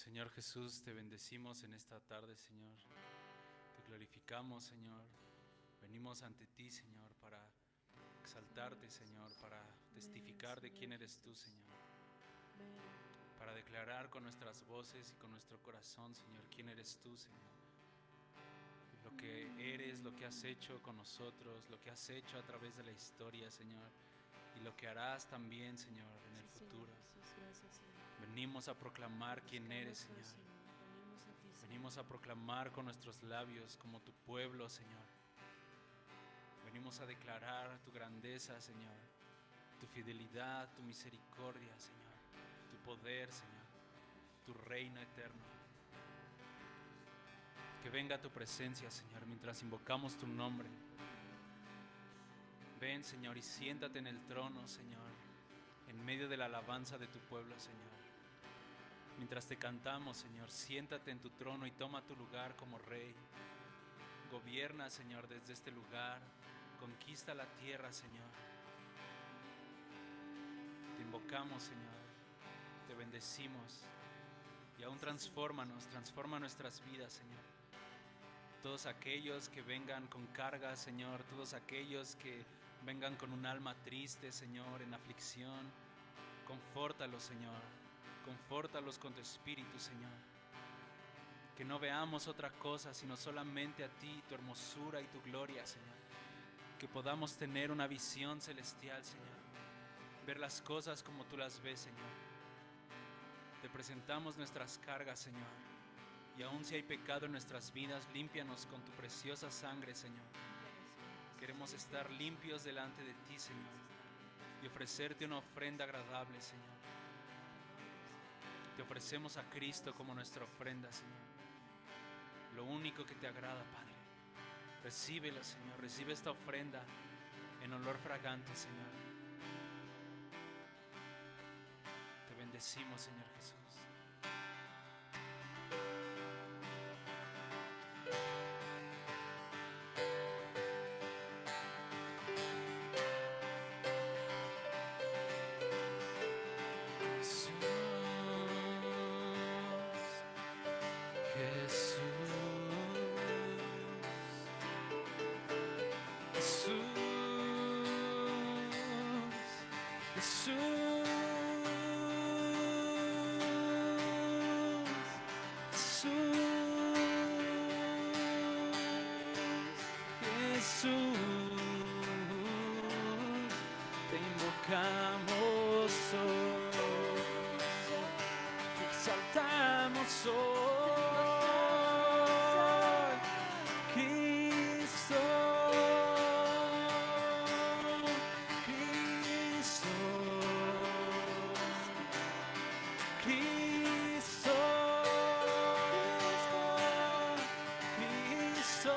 Señor Jesús, te bendecimos en esta tarde, Señor. Te glorificamos, Señor. Venimos ante ti, Señor, para exaltarte, Señor, para testificar de quién eres tú, Señor. Para declarar con nuestras voces y con nuestro corazón, Señor, quién eres tú, Señor. Lo que eres, lo que has hecho con nosotros, lo que has hecho a través de la historia, Señor. Y lo que harás también, Señor, en el futuro. Venimos a proclamar quién eres, Señor. Venimos a proclamar con nuestros labios como tu pueblo, Señor. Venimos a declarar tu grandeza, Señor. Tu fidelidad, tu misericordia, Señor. Tu poder, Señor. Tu reino eterno. Que venga tu presencia, Señor, mientras invocamos tu nombre. Ven, Señor, y siéntate en el trono, Señor, en medio de la alabanza de tu pueblo, Señor. Mientras te cantamos, Señor, siéntate en tu trono y toma tu lugar como Rey. Gobierna, Señor, desde este lugar. Conquista la tierra, Señor. Te invocamos, Señor. Te bendecimos. Y aún transfórmanos, transforma nuestras vidas, Señor. Todos aquellos que vengan con cargas, Señor. Todos aquellos que vengan con un alma triste, Señor, en aflicción. Confórtalos, Señor. Confórtalos con tu espíritu, Señor. Que no veamos otra cosa, sino solamente a ti, tu hermosura y tu gloria, Señor. Que podamos tener una visión celestial, Señor. Ver las cosas como tú las ves, Señor. Te presentamos nuestras cargas, Señor. Y aun si hay pecado en nuestras vidas, límpianos con tu preciosa sangre, Señor. Queremos estar limpios delante de ti, Señor. Y ofrecerte una ofrenda agradable, Señor. Te ofrecemos a Cristo como nuestra ofrenda, Señor. Lo único que te agrada, Padre. Recíbela, Señor. Recibe esta ofrenda en olor fragante, Señor. Te bendecimos, Señor Jesús. Te invocamos hoy, te exaltamos hoy, Cristo, Cristo, Cristo, Cristo.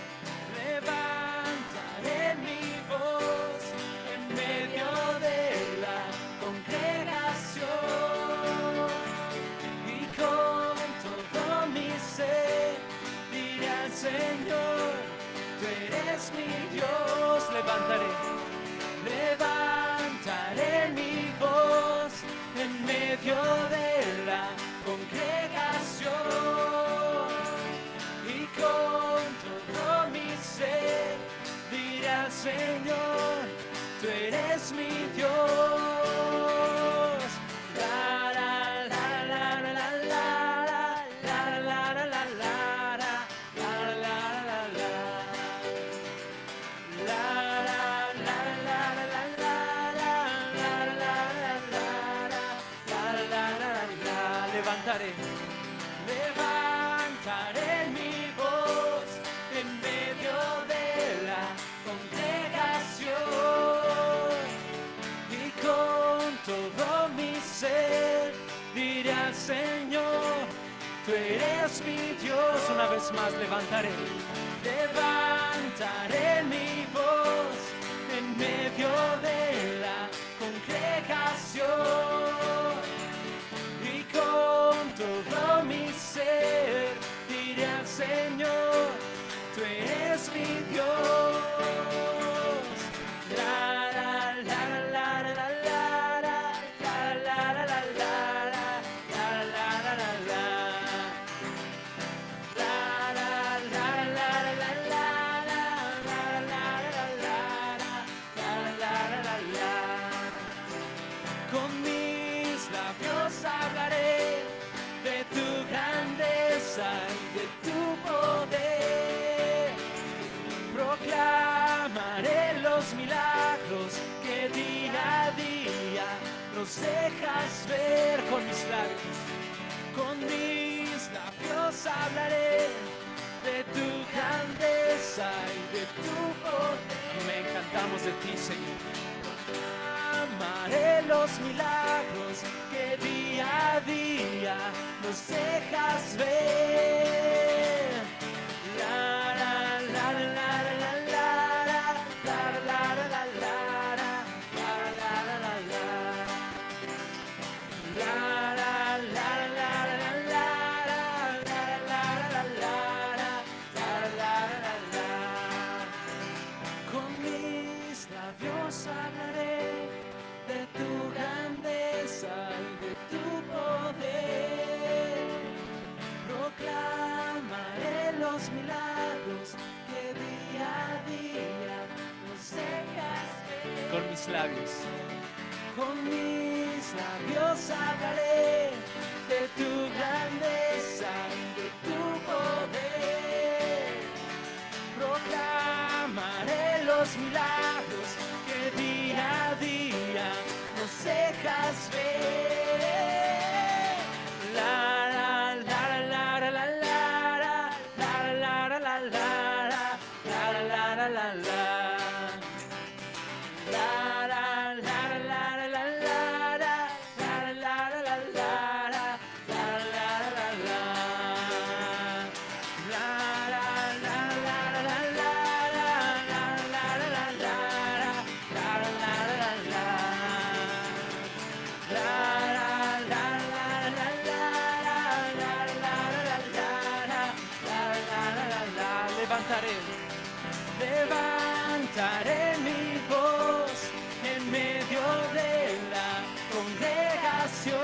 Levantaré mi voz en medio de la congregación y con todo mi ser diré al Señor, tú eres mi Dios. Levantaré mi voz en medio de la congregación y con todo mi ser diré al Señor, tú eres mi Dios. La la la la la la la la la la la la levantaré mi voz en medio de la congregación y con todo mi ser diré al Señor, tú eres mi Dios. Una vez más levantaré mi voz en medio de la congregación, y con todo mi ser diré al Señor, tú eres mi Dios. Con mis labios hablaré de tu grandeza y de tu poder. Proclamaré los milagros que día a día nos dejas ver. Con mis labios hablaré de tu grandeza y de tu poder. Amén, cantamos de ti, Señor. Amaré los milagros que día a día nos dejas ver. La la la la la la la la la la la la hablaré de tu grandeza y de tu poder. Proclamaré los milagros que día a día nos dejas ver. Con mis labios hablaré de tu grandeza y de tu poder. Proclamaré los milagros que día a día nos dejas ver. La la la la la la la la la la la la la. Levantaré mi voz en medio de la congregación.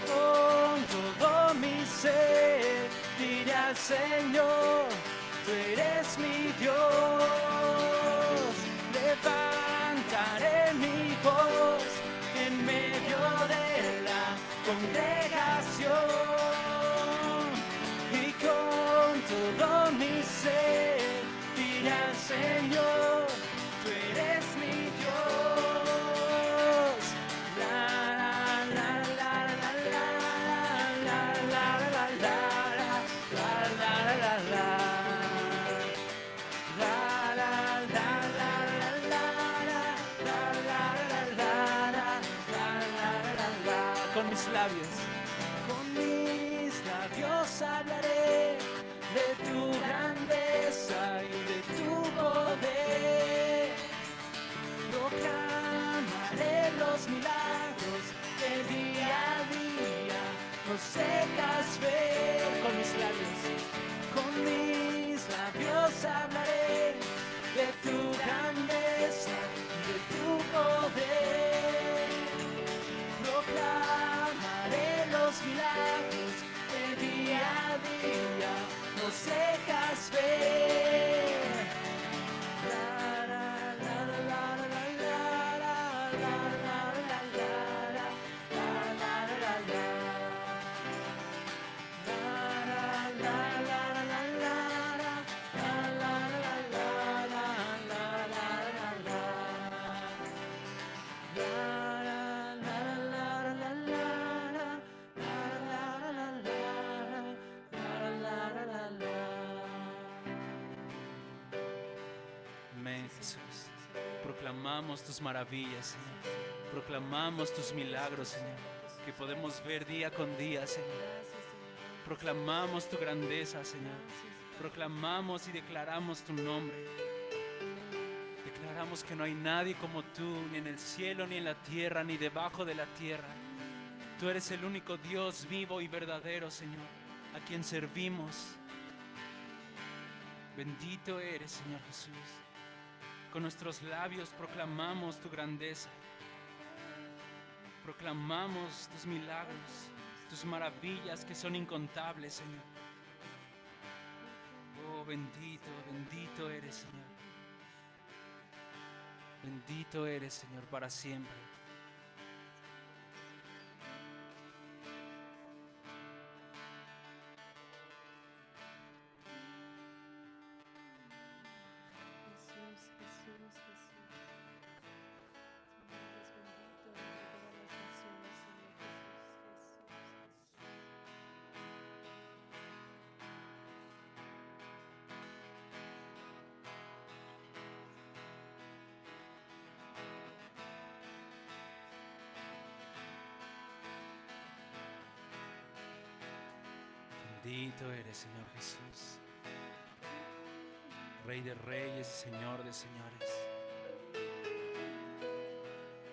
Con todo mi ser diré al Señor, tú eres mi Dios. Levantaré mi voz en medio de la congregación, y con todo mi ser diré al Señor, tú eres mi Dios. La la la la la la la la la la la la la. Con mis labios hablaré de tu grandeza y de tu poder. Proclamaré los milagros que día a día nos dejas ver. Con mis labios hablaré de tu grandeza y de tu poder. Proclamaré los milagros que día a día nos dejas ver. La la la la la la la la la la la la. Amén, Jesús. Proclamamos tus maravillas, Señor. Proclamamos tus milagros, Señor, que podemos ver día con día, Señor. Proclamamos tu grandeza, Señor. Proclamamos y declaramos tu nombre. Declaramos que no hay nadie como tú, ni en el cielo, ni en la tierra, ni debajo de la tierra. Tú eres el único Dios vivo y verdadero, Señor, a quien servimos. Bendito eres, Señor Jesús. Con nuestros labios proclamamos tu grandeza. Proclamamos tus milagros, tus maravillas que son incontables, Señor. Oh, bendito, bendito eres, Señor. Bendito eres, Señor, para siempre. Bendito eres, Señor Jesús, Rey de reyes y Señor de señores.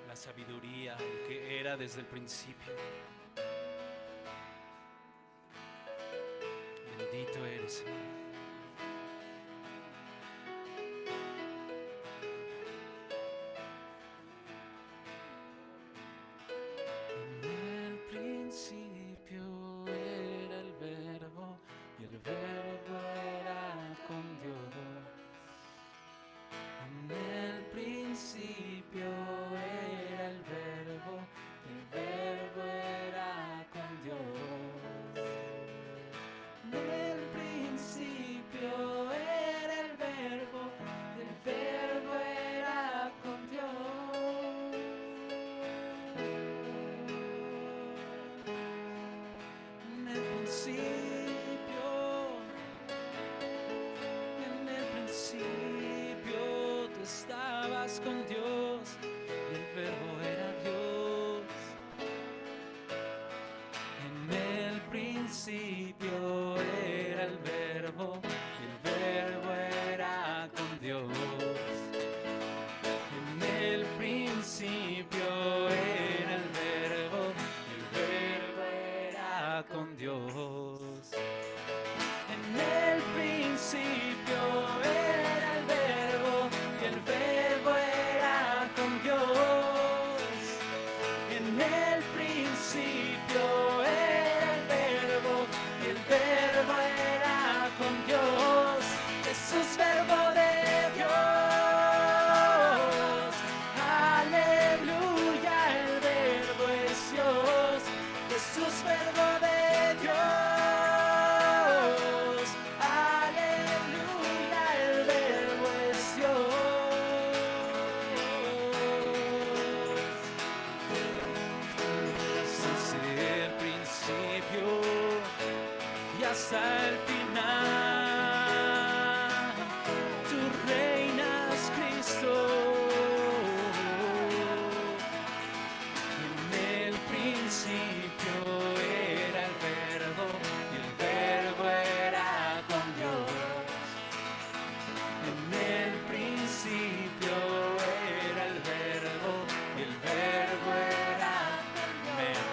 La sabiduría, el que era desde el principio. Bendito eres, Señor. Con Dios, y el verbo era Dios. En el principio era el verbo, y el verbo era con Dios. En el principio era el verbo, y el verbo era con Dios. En el principio era el verbo, y el verbo era con Dios. En el principio era el verbo, y el verbo era con Dios. Jesús, verbo de Dios. Aleluya, el verbo es Dios. Jesús, verbo de Dios. Aleluya, el verbo es Dios. Desde el principio y hasta el final, tú reinas, Cristo. En el principio era el verbo, y el verbo era con Dios. En el principio era el verbo, y el verbo era con Dios.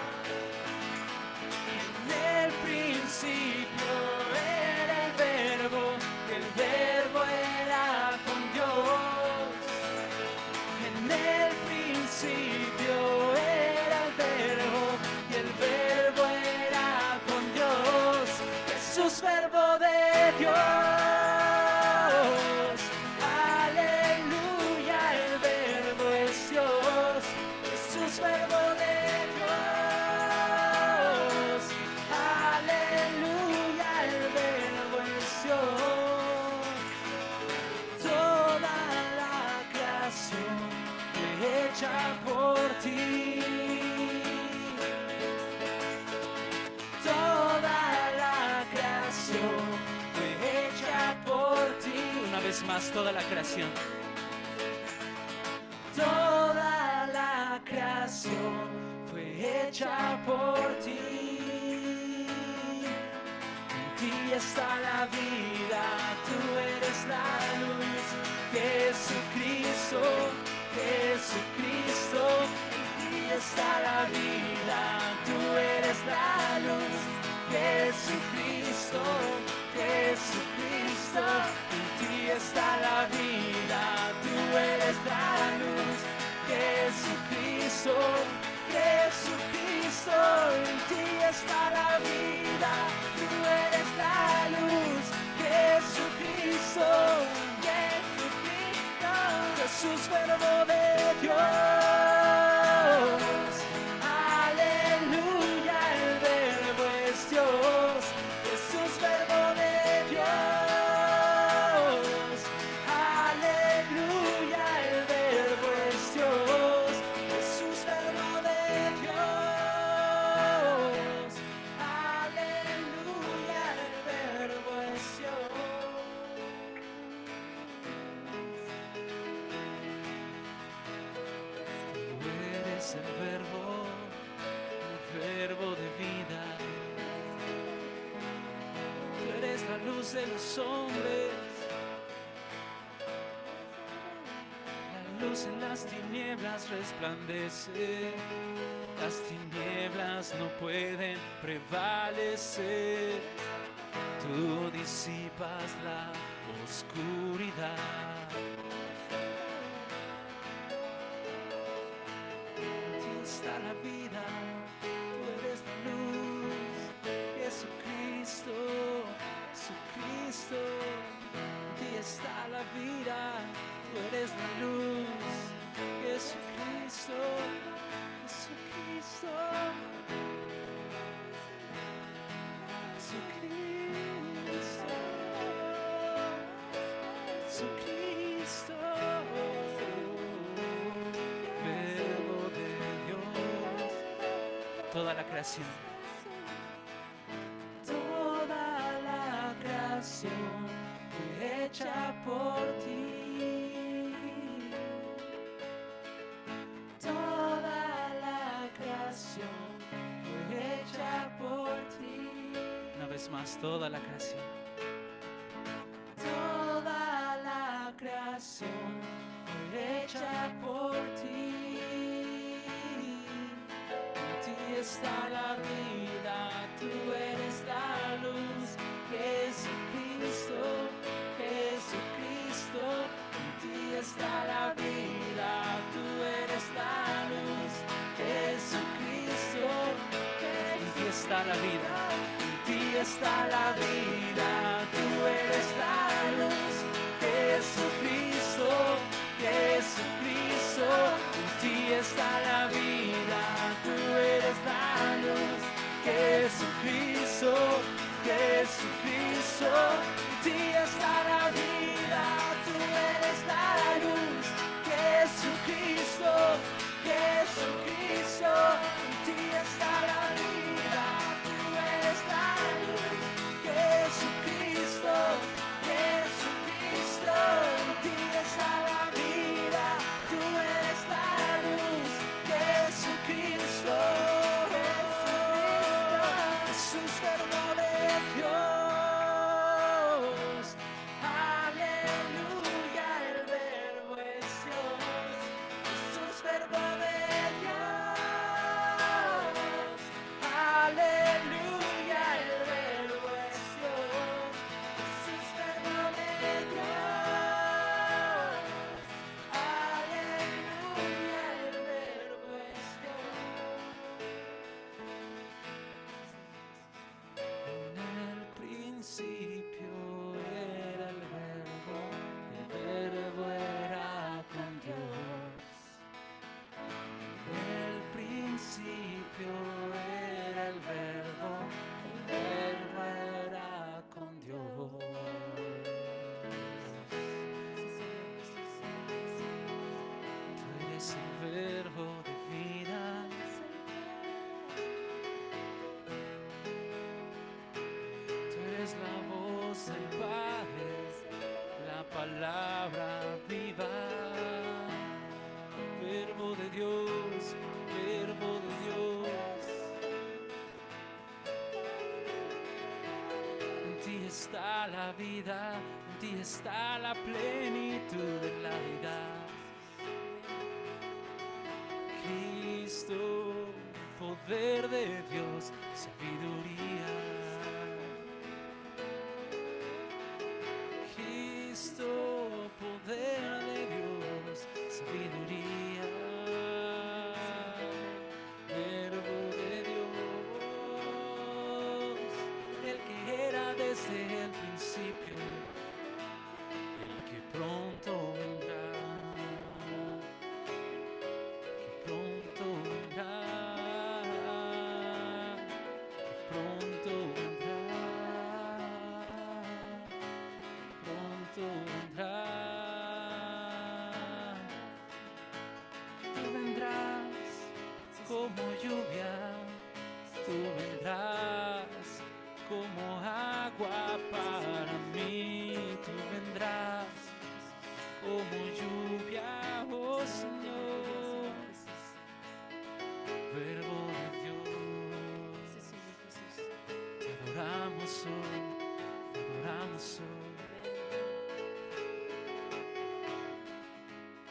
En el principio era el verbo, y el verbo era con Dios. En el principio era el verbo, y el verbo era con Dios. Jesús, verbo de Dios. Aleluya, el verbo es Dios. Jesús, verbo de Dios. Aleluya, el verbo es Dios. Toda la creación fue hecha por ti. Toda la creación fue hecha por ti. Una vez más, toda la creación. Toda la creación fue hecha por ti. En ti está la vida, tú eres la luz. Jesucristo Jesucristo, Jesucristo, en ti está la vida, tú eres la luz. Jesucristo, Jesucristo, en ti está la vida, tú eres la luz. Jesucristo, Jesucristo, en ti está la vida, tú eres la luz. Jesucristo, Jesucristo, Jesús, verbo de Dios. Aleluya, el verbo es Dios. Jesús, verbo de Dios. Aleluya, el verbo es Dios. Jesús, verbo de Dios. Aleluya, el verbo es Dios. Tú eres el verbo de vida. Tú eres la luz de los hombres, la luz en las tinieblas resplandece. Las tinieblas no pueden prevalecer. Tú disipas la oscuridad. En ti está la vida, tú eres la luz. Jesucristo, Jesucristo, en ti está la vida, tú eres la luz. Jesucristo, Jesucristo, Jesucristo, Jesucristo, verbo de Dios. Toda la creación, toda la creación fue hecha por ti. Toda la creación fue hecha por ti. Una vez más, toda la creación. Toda la creación fue hecha por ti. En ti está la vida, tú eres la luz. Jesucristo, Jesucristo, en ti está la vida, tú eres la luz. Jesucristo, en ti está la vida, en ti está la vida, tú eres la luz. Jesucristo, Jesucristo, en ti está la vida, tú eres la luz. Jesucristo, Jesucristo, en ti está la vida, tú eres la luz. Jesucristo, Jesucristo, en ti está la vida, tú eres la luz. Jesucristo, Jesucristo, en ti está la vida, tú eres la luz. Jesucristo, Jesús, verbo de Dios. Aleluya, el verbo es Dios. Jesús, verbo de Dios. Aleluya, el verbo es Dios. Jesús, verbo de Dios. Aleluya, el verbo es Dios. En el principio era el verbo era con Dios. En el principio era el verbo era con Dios. Tú eres el verbo de vida. Tú eres la voz del Padre, la palabra viva. Verbo de Dios, verbo de Dios. En ti está la vida, en ti está la plenitud de la vida. Cristo, poder de Dios, sabiduría. Cristo, poder de Dios, sabiduría. Verbo de Dios, el que era desde el principio, el que pronto vendrá, que pronto vendrá, que pronto vendrá, pronto vendrá. Tú vendrás como lluvia, tú vendrás como agua para mí, tú vendrás como lluvia, oh Señor, Verbo de Dios. Te adoramos hoy, te adoramos hoy.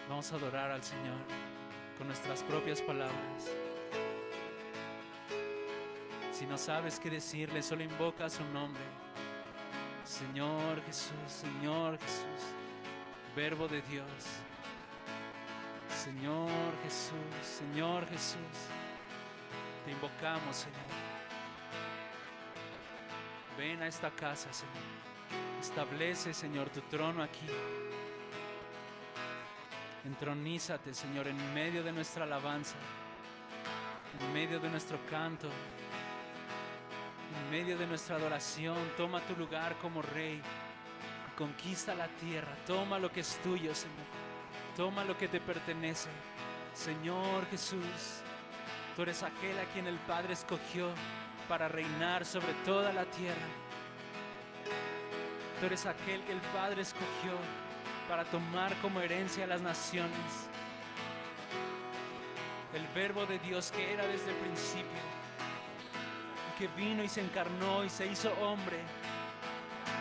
Vamos a adorar al Señor con nuestras propias palabras. Si no sabes qué decirle, solo invoca su nombre. Señor Jesús, Señor Jesús, Verbo de Dios. Señor Jesús, Señor Jesús, te invocamos, Señor. Ven a esta casa, Señor. Establece, Señor, tu trono aquí. Entronízate, Señor, en medio de nuestra alabanza, en medio de nuestro canto, en medio de nuestra adoración. Toma tu lugar como Rey. Conquista la tierra. Toma lo que es tuyo, Señor. Toma lo que te pertenece. Señor Jesús, tú eres aquel a quien el Padre escogió para reinar sobre toda la tierra. Tú eres aquel que el Padre escogió para tomar como herencia a las naciones. El Verbo de Dios que era desde el principio, que vino y se encarnó y se hizo hombre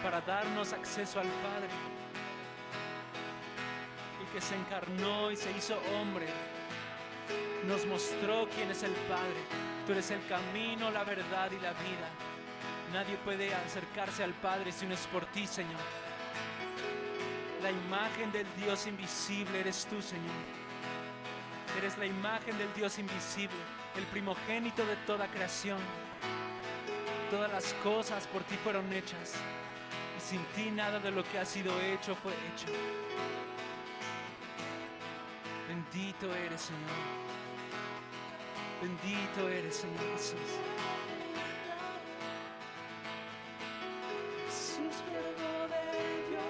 para darnos acceso al Padre, y que se encarnó y se hizo hombre, nos mostró quién es el Padre. Tú eres el camino, la verdad y la vida. Nadie puede acercarse al Padre si no es por ti, Señor. La imagen del Dios invisible eres tú, Señor. Eres la imagen del Dios invisible, el primogénito de toda creación. Todas las cosas por ti fueron hechas, y sin ti nada de lo que ha sido hecho fue hecho. Bendito eres, Señor. Bendito eres, Señor Jesús. Jesús, Verbo de Dios.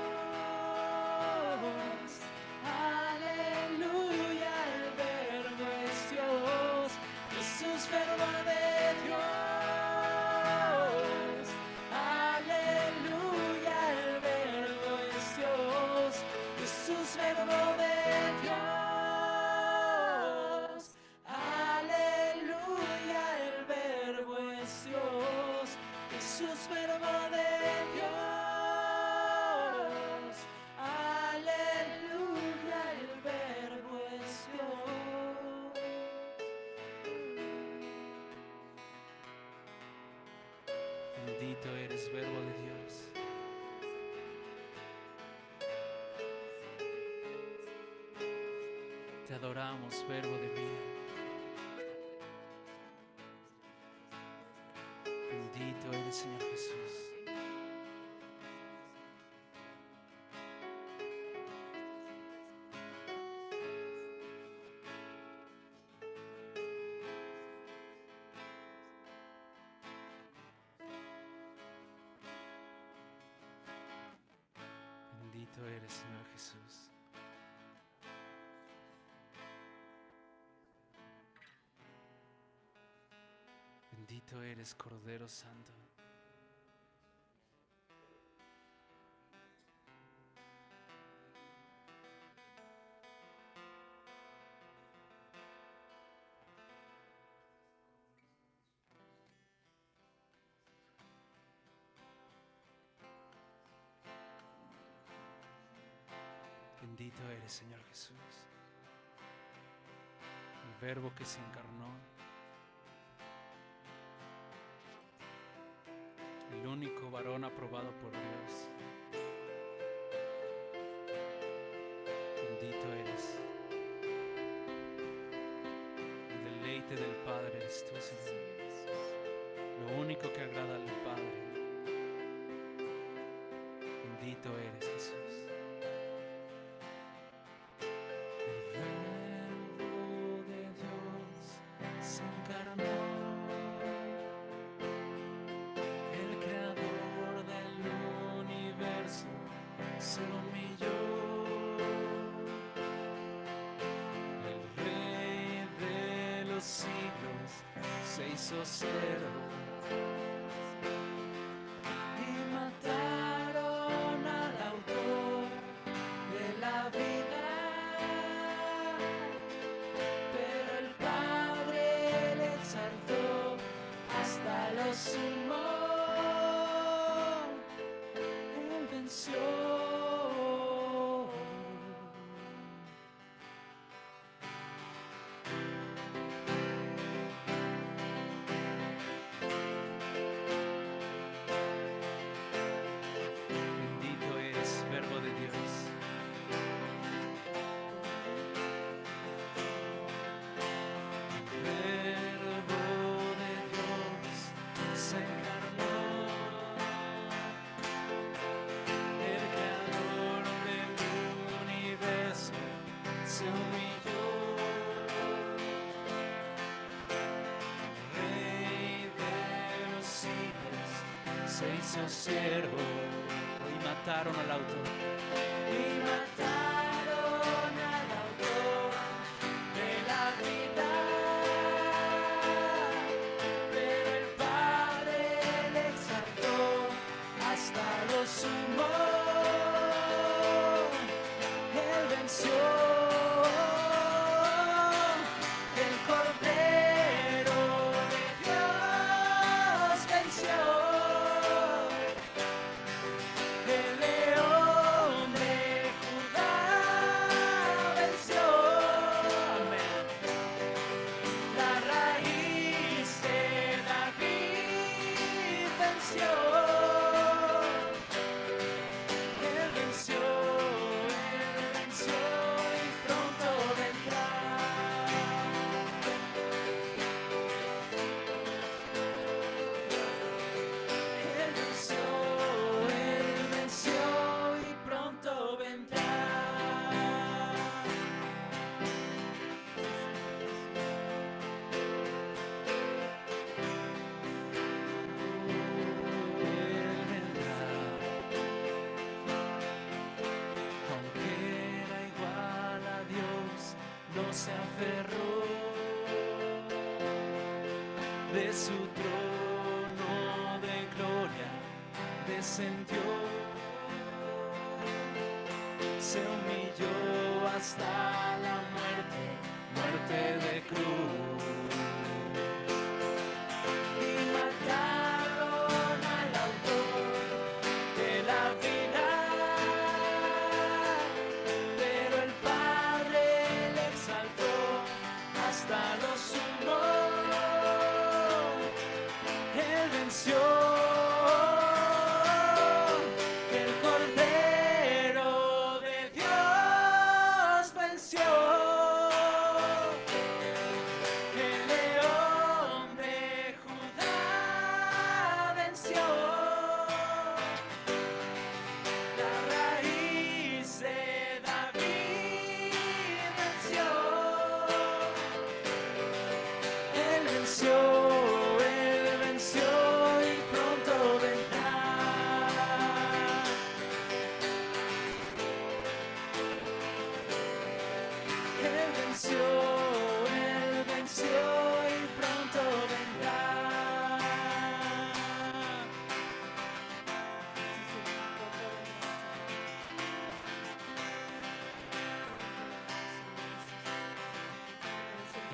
Aleluya, el Verbo es Dios. Jesús, Verbo de Dios. Aleluya, el Verbo es Dios. Jesús, Verbo de Dios. Aleluya, el Verbo es Dios. Jesús, Verbo de Dios. Aleluya, el Verbo es Dios. Bendito eres, Verbo de Dios. Te adoramos, Verbo de vida. Bendito eres, Señor Jesús. Bendito eres, Señor Jesús. Bendito eres, Cordero Santo. Bendito eres, Señor Jesús. Verbo que se encarnó, el único varón aprobado por Dios. Bendito eres. El deleite del Padre eres tú, Señor. Lo único que agrada al Padre. Bendito eres, Jesús. Se hizo siervo y mataron al autor de la vida, pero el Padre le exaltó hasta lo sumo. Él venció. Se hizo siervo y mataron al autor. Y mataron al autor de la vida, pero el Padre le exaltó hasta lo sumo. Él venció. Se aferró de su trono de gloria, descendió, se humilló hasta la muerte, muerte de cruz. Y mataron al autor de la vida, pero el Padre le exaltó hasta lo sumo. Él venció.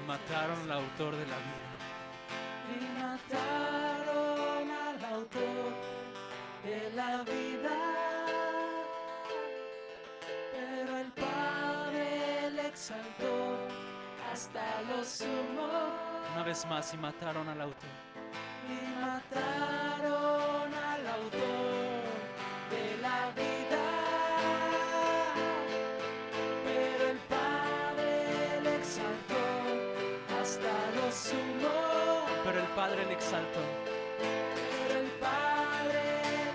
Mataron al autor de la vida. Y mataron al autor de la vida, pero el Padre le exaltó hasta lo sumo. Una vez más, y mataron al autor. Y mataron al autor de la vida, pero el Padre le exaltó hasta lo sumo. Pero el Padre le exaltó. Pero el Padre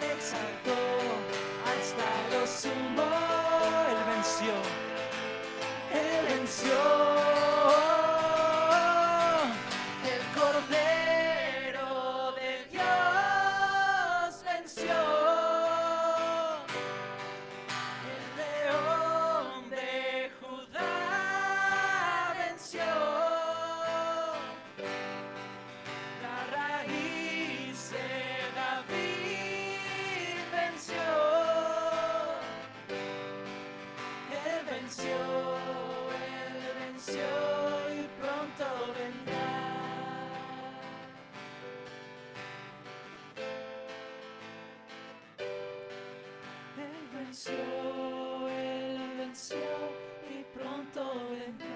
le exaltó hasta lo sumo. Él venció. Él venció. El Cordero de Dios venció. El León de Judá venció. La raíz de David venció. Él venció y pronto vendrá. Él venció y pronto vendrá.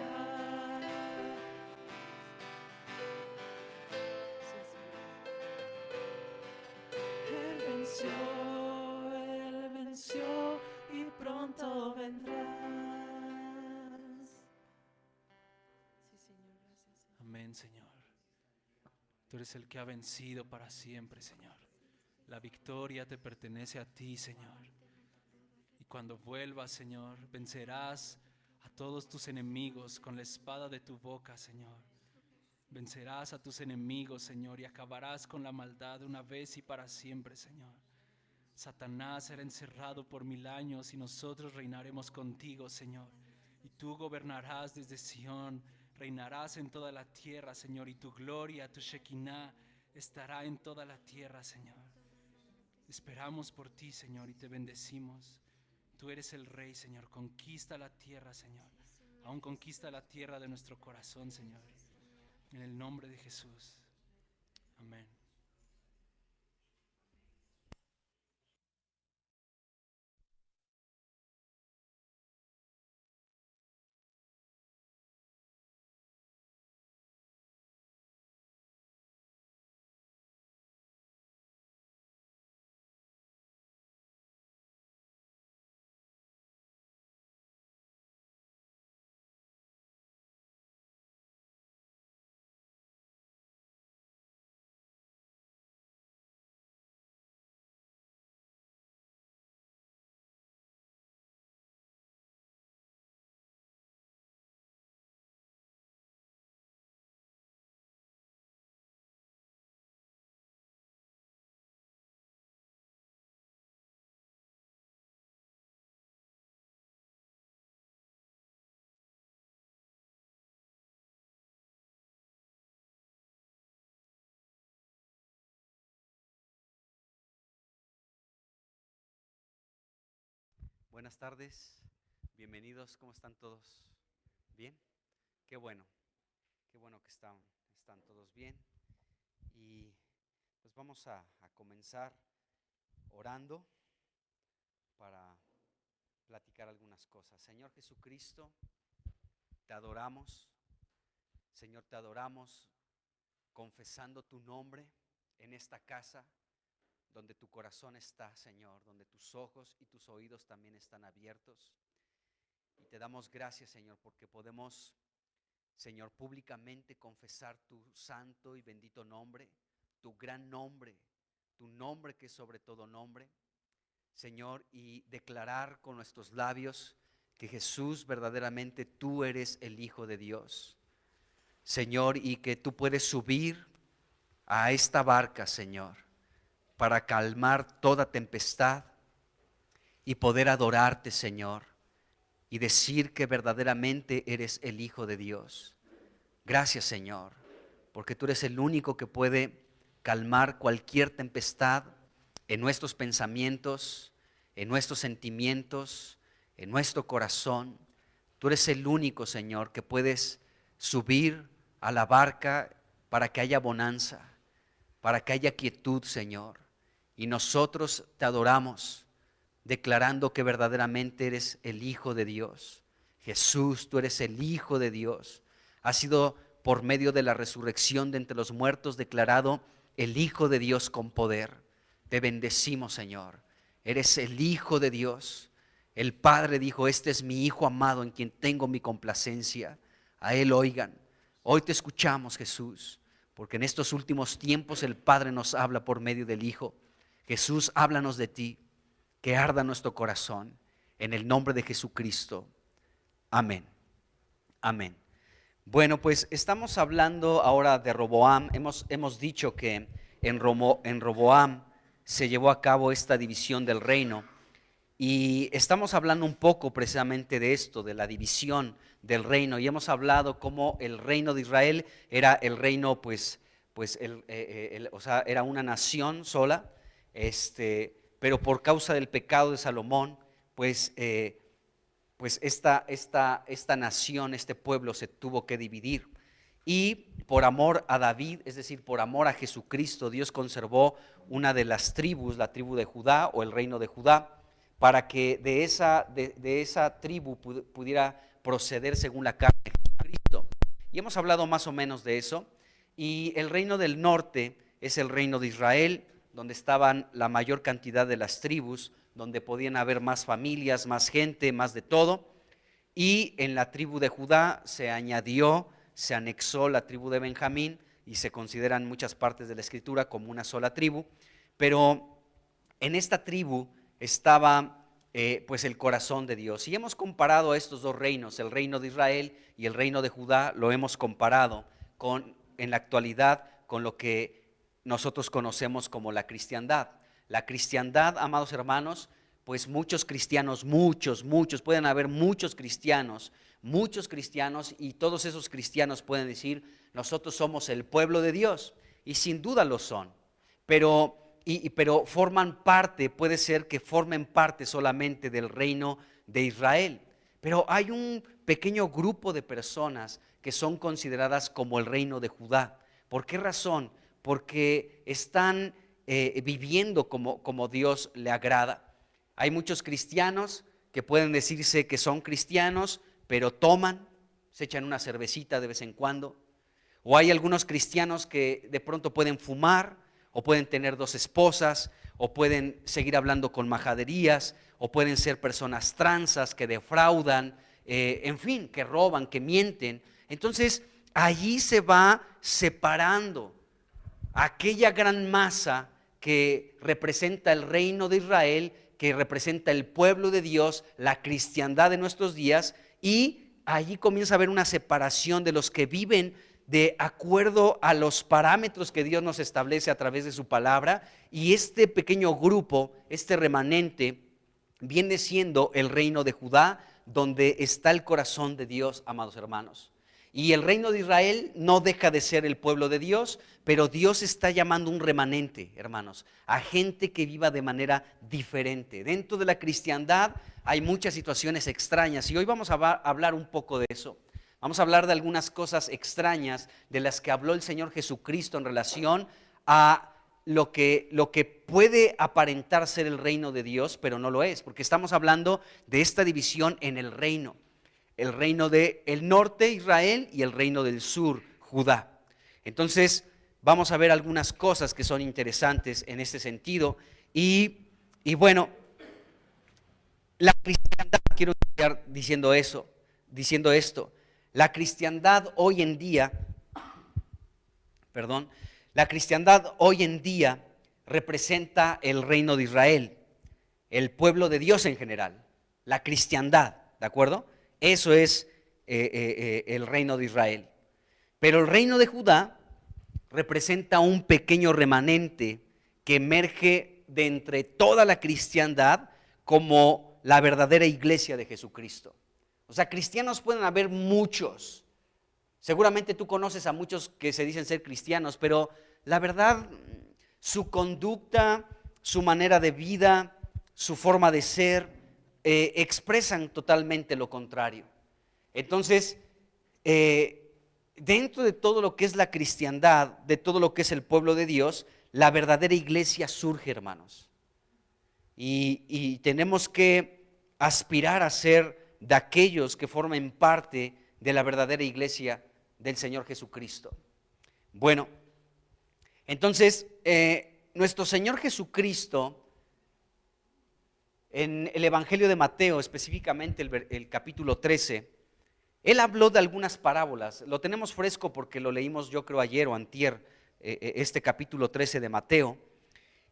Él venció y pronto vendrás. Sí, Señor, gracias. Amén, Señor. Tú eres el que ha vencido para siempre, Señor. La victoria te pertenece a ti, Señor. Y cuando vuelvas, Señor, vencerás a todos tus enemigos con la espada de tu boca, Señor. Vencerás a tus enemigos, Señor, y acabarás con la maldad una vez y para siempre, Señor. Satanás será encerrado por 1000 años y nosotros reinaremos contigo, Señor. Y tú gobernarás desde Sión, reinarás en toda la tierra, Señor, y tu gloria, tu Shekinah, estará en toda la tierra, Señor. Esperamos por ti, Señor, y te bendecimos. Tú eres el Rey, Señor. Conquista la tierra, Señor. Aún conquista la tierra de nuestro corazón, Señor. En el nombre de Jesús. Amén. Buenas tardes, bienvenidos, ¿cómo están todos? ¿Bien? Qué bueno que están todos bien. Y pues vamos a comenzar orando para platicar algunas cosas. Señor Jesucristo, te adoramos. Señor, te adoramos confesando tu nombre en esta casa donde tu corazón está, Señor, donde tus ojos y tus oídos también están abiertos. Y te damos gracias, Señor, porque podemos, Señor, públicamente confesar tu santo y bendito nombre, tu gran nombre, tu nombre que es sobre todo nombre, Señor, y declarar con nuestros labios que Jesús, verdaderamente tú eres el Hijo de Dios, Señor, y que tú puedes subir a esta barca, Señor, para calmar toda tempestad y poder adorarte, Señor, y decir que verdaderamente eres el Hijo de Dios. Gracias, Señor, porque tú eres el único que puede calmar cualquier tempestad en nuestros pensamientos, en nuestros sentimientos, en nuestro corazón. Tú eres el único, Señor, que puedes subir a la barca para que haya bonanza, para que haya quietud, Señor. Y nosotros te adoramos, declarando que verdaderamente eres el Hijo de Dios. Jesús, tú eres el Hijo de Dios. ha sido por medio de la resurrección de entre los muertos declarado el Hijo de Dios con poder. Te bendecimos, Señor. Eres el Hijo de Dios. El Padre dijo: este es mi Hijo amado en quien tengo mi complacencia. A Él oigan. Hoy te escuchamos, Jesús, porque en estos últimos tiempos el Padre nos habla por medio del Hijo. Jesús, háblanos de ti, que arda nuestro corazón. En el nombre de Jesucristo. Amén. Amén. Bueno, pues estamos hablando ahora de Roboam. Hemos dicho que en Roboam se llevó a cabo esta división del reino. Y estamos hablando un poco precisamente de esto, de la división del reino. Y hemos hablado cómo el reino de Israel era el reino, o sea, era una nación sola, pero por causa del pecado de Salomón, pues esta nación, este pueblo se tuvo que dividir. Y por amor a David, es decir, por amor a Jesucristo, Dios conservó una de las tribus, la tribu de Judá o el reino de Judá, para que de esa tribu pudiera proceder según la carne de Jesucristo. Y hemos hablado más o menos de eso. Y el reino del norte es el reino de Israel, donde estaban la mayor cantidad de las tribus, donde podían haber más familias, más gente, más de todo. Y en la tribu de Judá se anexó la tribu de Benjamín, y se consideran muchas partes de la Escritura como una sola tribu. Pero en esta tribu estaba pues el corazón de Dios. Y hemos comparado a estos dos reinos, el reino de Israel y el reino de Judá, lo hemos comparado en la actualidad con lo que nosotros conocemos como la cristiandad. La cristiandad, amados hermanos, pues muchos cristianos, muchos, pueden haber muchos cristianos, y todos esos cristianos pueden decir: nosotros somos el pueblo de Dios, y sin duda lo son, pero forman parte, puede ser que formen parte solamente del reino de Israel. Pero hay un pequeño grupo de personas que son consideradas como el reino de Judá. ¿Por qué razón? Porque están viviendo como Dios le agrada. Hay muchos cristianos que pueden decirse que son cristianos, pero toman, se echan una cervecita de vez en cuando. O hay algunos cristianos que de pronto pueden fumar, o pueden tener 2 esposas, o pueden seguir hablando con majaderías, o pueden ser personas transas que defraudan, en fin, que roban, que mienten. Entonces allí se va separando aquella gran masa que representa el reino de Israel, que representa el pueblo de Dios, la cristiandad de nuestros días, y allí comienza a haber una separación de los que viven de acuerdo a los parámetros que Dios nos establece a través de su palabra, y este pequeño grupo, este remanente, viene siendo el reino de Judá, donde está el corazón de Dios, amados hermanos. Y el reino de Israel no deja de ser el pueblo de Dios, pero Dios está llamando un remanente, hermanos, a gente que viva de manera diferente. Dentro de la cristiandad hay muchas situaciones extrañas, y hoy vamos a hablar un poco de eso. Vamos a hablar de algunas cosas extrañas de las que habló el Señor Jesucristo en relación a lo que puede aparentar ser el reino de Dios, pero no lo es, porque estamos hablando de esta división en el reino del norte, Israel, y el reino del sur, Judá. Entonces vamos a ver algunas cosas que son interesantes en este sentido. Y bueno, la cristiandad, quiero iniciar diciendo esto. La cristiandad hoy en día, representa el reino de Israel, el pueblo de Dios en general, la cristiandad, ¿de acuerdo? Eso es el reino de Israel. Pero el reino de Judá representa un pequeño remanente que emerge de entre toda la cristiandad como la verdadera iglesia de Jesucristo. O sea, cristianos pueden haber muchos. Seguramente tú conoces a muchos que se dicen ser cristianos, pero la verdad, su conducta, su manera de vida, su forma de ser, expresan totalmente lo contrario. Entonces, dentro de todo lo que es la cristiandad, de todo lo que es el pueblo de Dios, la verdadera iglesia surge, hermanos. Y tenemos que aspirar a ser de aquellos que formen parte de la verdadera iglesia del Señor Jesucristo. Bueno, entonces, nuestro Señor Jesucristo, en el Evangelio de Mateo, específicamente el capítulo 13, Él habló de algunas parábolas. Lo tenemos fresco porque lo leímos yo creo ayer o antier, este capítulo 13 de Mateo.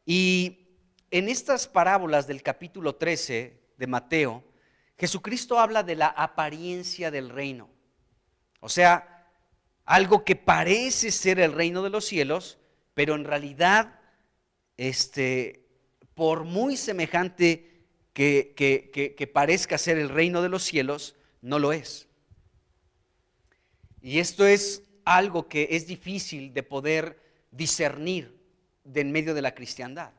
Y en estas parábolas del capítulo 13 de Mateo, Jesucristo habla de la apariencia del reino. O sea, algo que parece ser el reino de los cielos, pero en realidad, por muy semejante que parezca ser el reino de los cielos, no lo es. Y esto es algo que es difícil de poder discernir en medio de la cristiandad.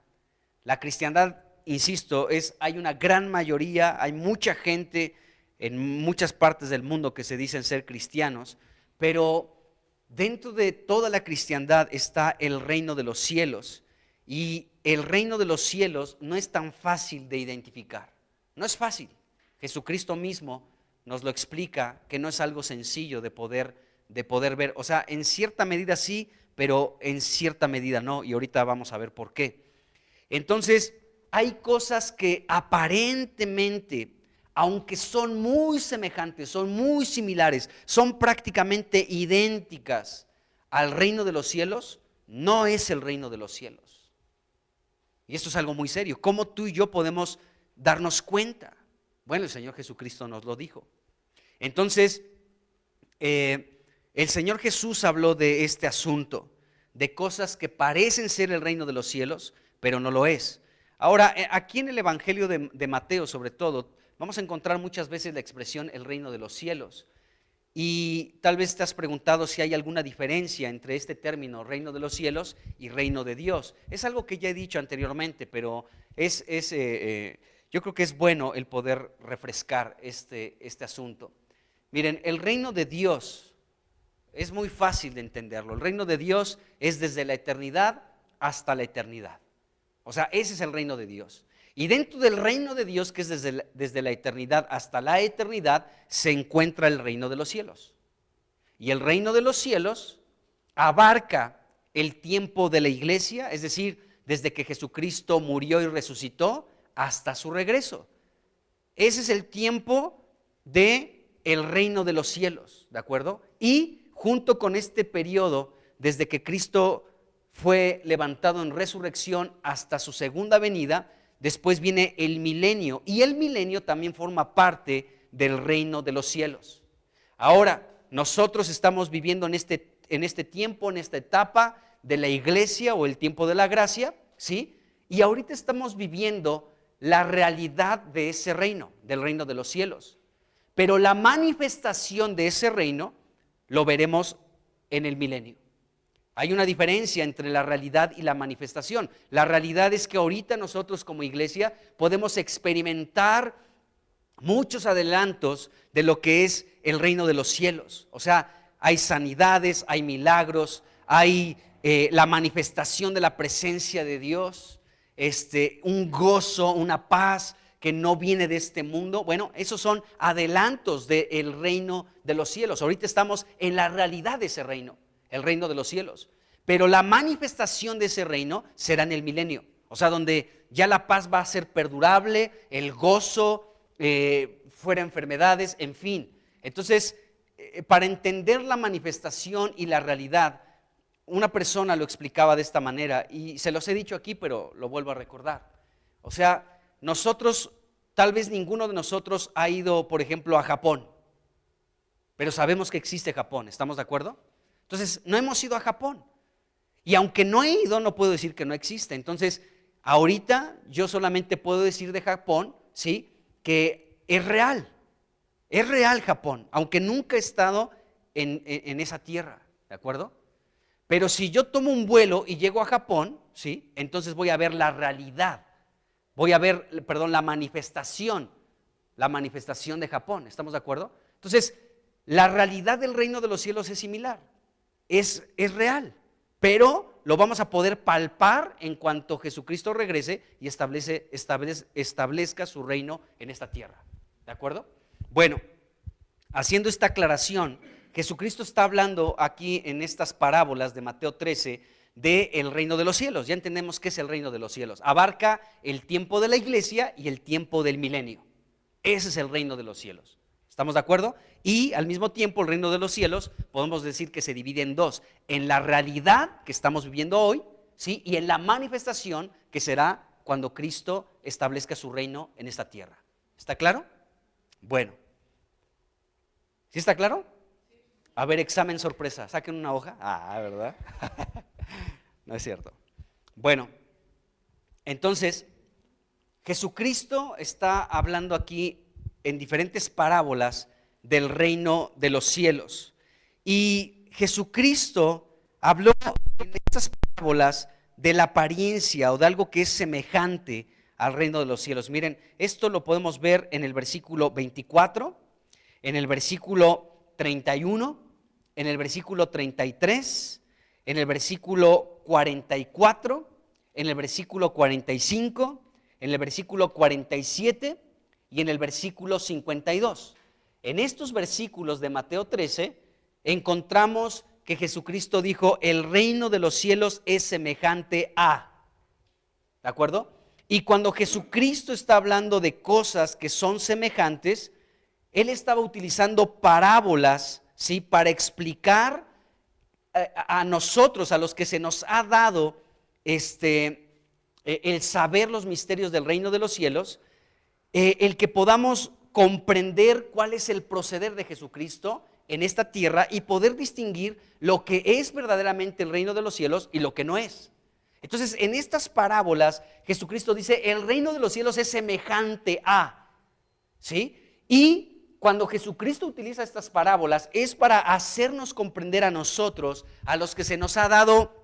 La cristiandad, insisto, hay una gran mayoría, hay mucha gente en muchas partes del mundo que se dicen ser cristianos, pero dentro de toda la cristiandad está el reino de los cielos, y el reino de los cielos no es tan fácil de identificar, no es fácil. Jesucristo mismo nos lo explica, que no es algo sencillo de poder ver, o sea, en cierta medida sí, pero en cierta medida no, y ahorita vamos a ver por qué. Entonces, hay cosas que aparentemente, aunque son muy semejantes, son muy similares, son prácticamente idénticas al reino de los cielos, no es el reino de los cielos. Y esto es algo muy serio. ¿Cómo tú y yo podemos darnos cuenta? Bueno, el Señor Jesucristo nos lo dijo. Entonces, el Señor Jesús habló de este asunto, de cosas que parecen ser el reino de los cielos, pero no lo es. Ahora, aquí en el Evangelio de Mateo, sobre todo, vamos a encontrar muchas veces la expresión el reino de los cielos. Y tal vez te has preguntado si hay alguna diferencia entre este término, reino de los cielos, y reino de Dios. Es algo que ya he dicho anteriormente, pero yo creo que es bueno el poder refrescar este asunto. Miren, el reino de Dios es muy fácil de entenderlo. El reino de Dios es desde la eternidad hasta la eternidad. O sea, ese es el reino de Dios. Y dentro del reino de Dios, que es desde la eternidad hasta la eternidad, se encuentra el reino de los cielos. Y el reino de los cielos abarca el tiempo de la iglesia, es decir, desde que Jesucristo murió y resucitó hasta su regreso. Ese es el tiempo del reino de los cielos, ¿de acuerdo? Y junto con este periodo, desde que Cristo fue levantado en resurrección hasta su segunda venida, después viene el milenio, y el milenio también forma parte del reino de los cielos. Ahora, nosotros estamos viviendo en este tiempo, en esta etapa de la iglesia o el tiempo de la gracia, ¿sí? Y ahorita estamos viviendo la realidad de ese reino, del reino de los cielos. Pero la manifestación de ese reino lo veremos en el milenio. Hay una diferencia entre la realidad y la manifestación. La realidad es que ahorita nosotros como iglesia podemos experimentar muchos adelantos de lo que es el reino de los cielos. O sea, hay sanidades, hay milagros, hay la manifestación de la presencia de Dios, un gozo, una paz que no viene de este mundo. Bueno, esos son adelantos del reino de los cielos. Ahorita estamos en la realidad de ese reino, el reino de los cielos. Pero la manifestación de ese reino será en el milenio. O sea, donde ya la paz va a ser perdurable, el gozo, fuera enfermedades, en fin. Entonces, para entender la manifestación y la realidad, una persona lo explicaba de esta manera, y se los he dicho aquí, pero lo vuelvo a recordar. O sea, nosotros, tal vez ninguno de nosotros ha ido, por ejemplo, a Japón, pero sabemos que existe Japón, ¿estamos de acuerdo? Entonces, no hemos ido a Japón, y aunque no he ido, no puedo decir que no existe. Entonces, ahorita yo solamente puedo decir de Japón, ¿sí?, que es real Japón, aunque nunca he estado en esa tierra, ¿de acuerdo? Pero si yo tomo un vuelo y llego a Japón, ¿sí?, entonces voy a ver la realidad, voy a ver, la manifestación de Japón, ¿estamos de acuerdo? Entonces, la realidad del reino de los cielos es similar, es real, pero lo vamos a poder palpar en cuanto Jesucristo regrese y establezca su reino en esta tierra, ¿de acuerdo? Bueno, haciendo esta aclaración, Jesucristo está hablando aquí en estas parábolas de Mateo 13 del reino de los cielos. Ya entendemos qué es el reino de los cielos. Abarca el tiempo de la iglesia y el tiempo del milenio. Ese es el reino de los cielos. ¿Estamos de acuerdo? Y al mismo tiempo el reino de los cielos podemos decir que se divide en dos: en la realidad que estamos viviendo hoy, ¿sí? Y en la manifestación que será cuando Cristo establezca su reino en esta tierra. ¿Está claro? Bueno. ¿Sí está claro? A ver, examen sorpresa. Saquen una hoja. Ah, ¿verdad? No es cierto. Bueno, entonces, Jesucristo está hablando aquí en diferentes parábolas del reino de los cielos. Y Jesucristo habló en estas parábolas de la apariencia o de algo que es semejante al reino de los cielos. Miren, esto lo podemos ver en el versículo 24, en el versículo 31, en el versículo 33, en el versículo 44, en el versículo 45, en el versículo 47 y en el versículo 52. En estos versículos de Mateo 13 encontramos que Jesucristo dijo: el reino de los cielos es semejante a. ¿De acuerdo? Y cuando Jesucristo está hablando de cosas que son semejantes, Él estaba utilizando parábolas, ¿sí?, para explicar a nosotros, a los que se nos ha dado el saber los misterios del reino de los cielos, el que podamos comprender cuál es el proceder de Jesucristo en esta tierra y poder distinguir lo que es verdaderamente el reino de los cielos y lo que no es. Entonces, en estas parábolas, Jesucristo dice: el reino de los cielos es semejante a, ¿sí? Y cuando Jesucristo utiliza estas parábolas es para hacernos comprender a nosotros, a los que se nos ha dado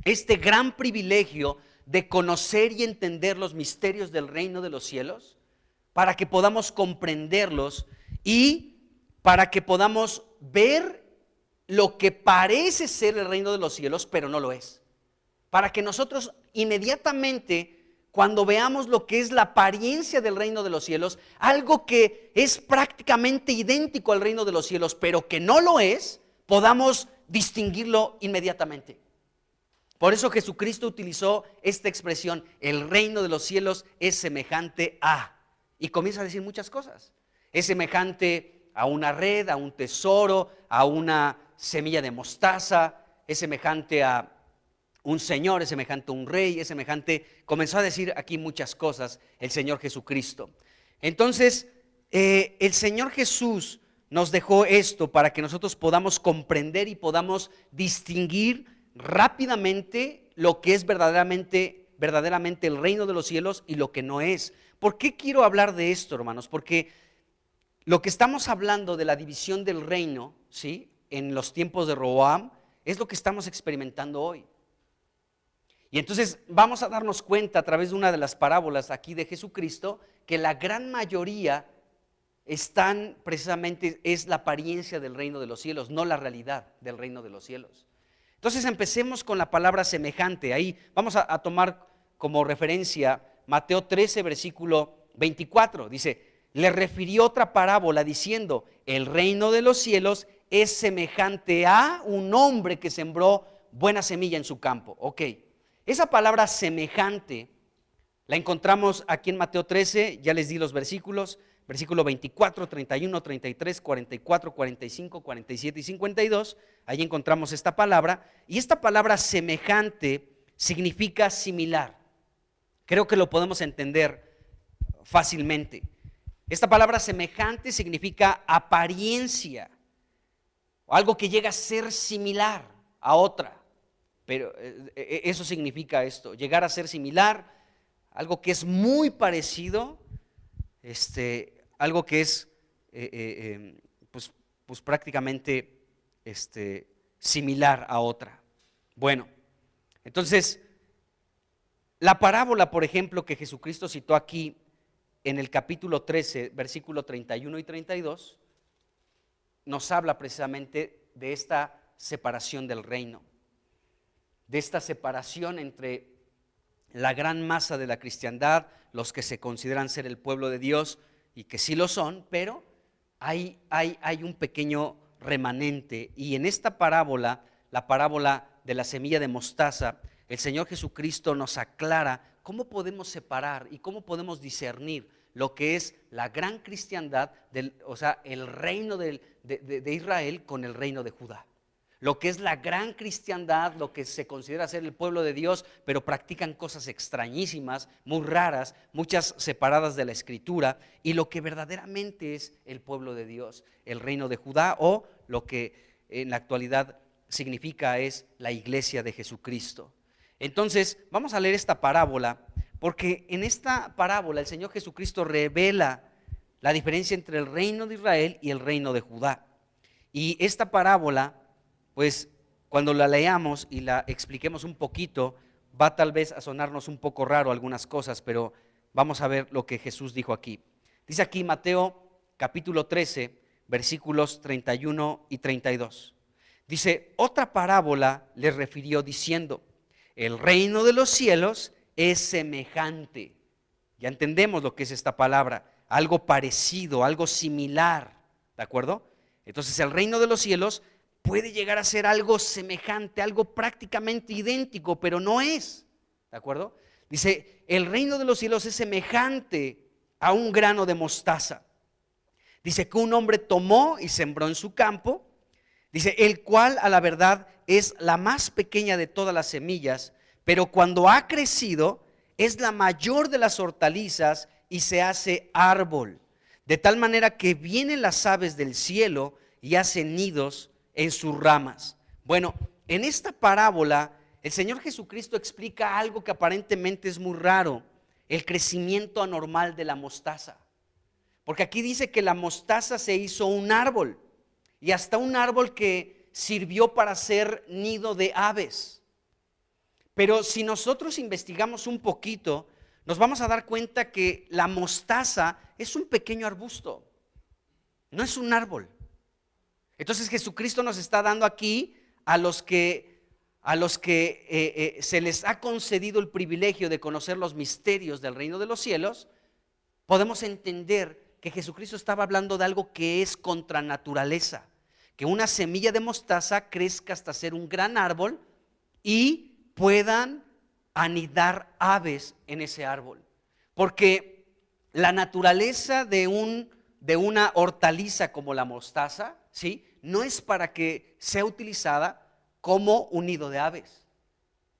este gran privilegio de conocer y entender los misterios del reino de los cielos, para que podamos comprenderlos y para que podamos ver lo que parece ser el reino de los cielos, pero no lo es. Para que nosotros inmediatamente, cuando veamos lo que es la apariencia del reino de los cielos, algo que es prácticamente idéntico al reino de los cielos, pero que no lo es, podamos distinguirlo inmediatamente. Por eso Jesucristo utilizó esta expresión: el reino de los cielos es semejante a. Y comienza a decir muchas cosas. Es semejante a una red, a un tesoro, a una semilla de mostaza, es semejante a un señor, es semejante a un rey, es semejante. Comenzó a decir aquí muchas cosas el Señor Jesucristo. Entonces, el Señor Jesús nos dejó esto para que nosotros podamos comprender y podamos distinguir rápidamente lo que es verdaderamente el reino de los cielos y lo que no es. ¿Por qué quiero hablar de esto, hermanos? Porque lo que estamos hablando de la división del reino, ¿sí?, en los tiempos de Roboam, es lo que estamos experimentando hoy. Y entonces vamos a darnos cuenta a través de una de las parábolas aquí de Jesucristo que la gran mayoría precisamente es la apariencia del reino de los cielos, no la realidad del reino de los cielos. Entonces empecemos con la palabra semejante. Ahí vamos a tomar como referencia Mateo 13, versículo 24. Dice: le refirió otra parábola diciendo: el reino de los cielos es semejante a un hombre que sembró buena semilla en su campo. Ok, esa palabra semejante la encontramos aquí en Mateo 13, ya les di los versículos, versículo 24, 31, 33, 44, 45, 47 y 52, ahí encontramos esta palabra, y esta palabra semejante significa similar. Creo que lo podemos entender fácilmente. Esta palabra semejante significa apariencia, algo que llega a ser similar a otra, pero eso significa esto, llegar a ser similar, algo que es muy parecido, algo que es pues prácticamente similar a otra. Bueno, entonces la parábola, por ejemplo, que Jesucristo citó aquí en el capítulo 13, versículo 31 y 32, nos habla precisamente de esta separación del reino, de esta separación entre la gran masa de la cristiandad, los que se consideran ser el pueblo de Dios y que sí lo son, pero hay un pequeño remanente. Y en esta parábola, la parábola de la semilla de mostaza, el Señor Jesucristo nos aclara cómo podemos separar y cómo podemos discernir lo que es la gran cristiandad, o sea, el reino de Israel con el reino de Judá. Lo que es la gran cristiandad, lo que se considera ser el pueblo de Dios, pero practican cosas extrañísimas, muy raras, muchas separadas de la Escritura, y lo que verdaderamente es el pueblo de Dios, el reino de Judá, o lo que en la actualidad significa es la iglesia de Jesucristo. Entonces, vamos a leer esta parábola, porque en esta parábola el Señor Jesucristo revela la diferencia entre el reino de Israel y el reino de Judá. Y esta parábola, pues cuando la leamos y la expliquemos un poquito, va tal vez a sonarnos un poco raro algunas cosas, pero vamos a ver lo que Jesús dijo aquí. Dice aquí Mateo capítulo 13, versículos 31 y 32. Dice, otra parábola le refirió diciendo, el reino de los cielos es semejante. Ya entendemos lo que es esta palabra, algo parecido, algo similar, ¿de acuerdo? Entonces el reino de los cielos puede llegar a ser algo semejante, algo prácticamente idéntico, pero no es, ¿de acuerdo? Dice, el reino de los cielos es semejante a un grano de mostaza. Dice que un hombre tomó y sembró en su campo, dice, el cual a la verdad es la más pequeña de todas las semillas, pero cuando ha crecido es la mayor de las hortalizas y se hace árbol, de tal manera que vienen las aves del cielo y hacen nidos en sus ramas. Bueno, en esta parábola el Señor Jesucristo explica algo que aparentemente es muy raro, el crecimiento anormal de la mostaza. Porque aquí dice que la mostaza se hizo un árbol, y hasta un árbol que sirvió para ser nido de aves. Pero si nosotros investigamos un poquito, nos vamos a dar cuenta que la mostaza es un pequeño arbusto, no es un árbol. Entonces Jesucristo nos está dando aquí a los que se les ha concedido el privilegio de conocer los misterios del reino de los cielos, podemos entender que Jesucristo estaba hablando de algo que es contra naturaleza, que una semilla de mostaza crezca hasta ser un gran árbol y puedan anidar aves en ese árbol. Porque la naturaleza de una hortaliza como la mostaza, ¿sí?, no es para que sea utilizada como un nido de aves.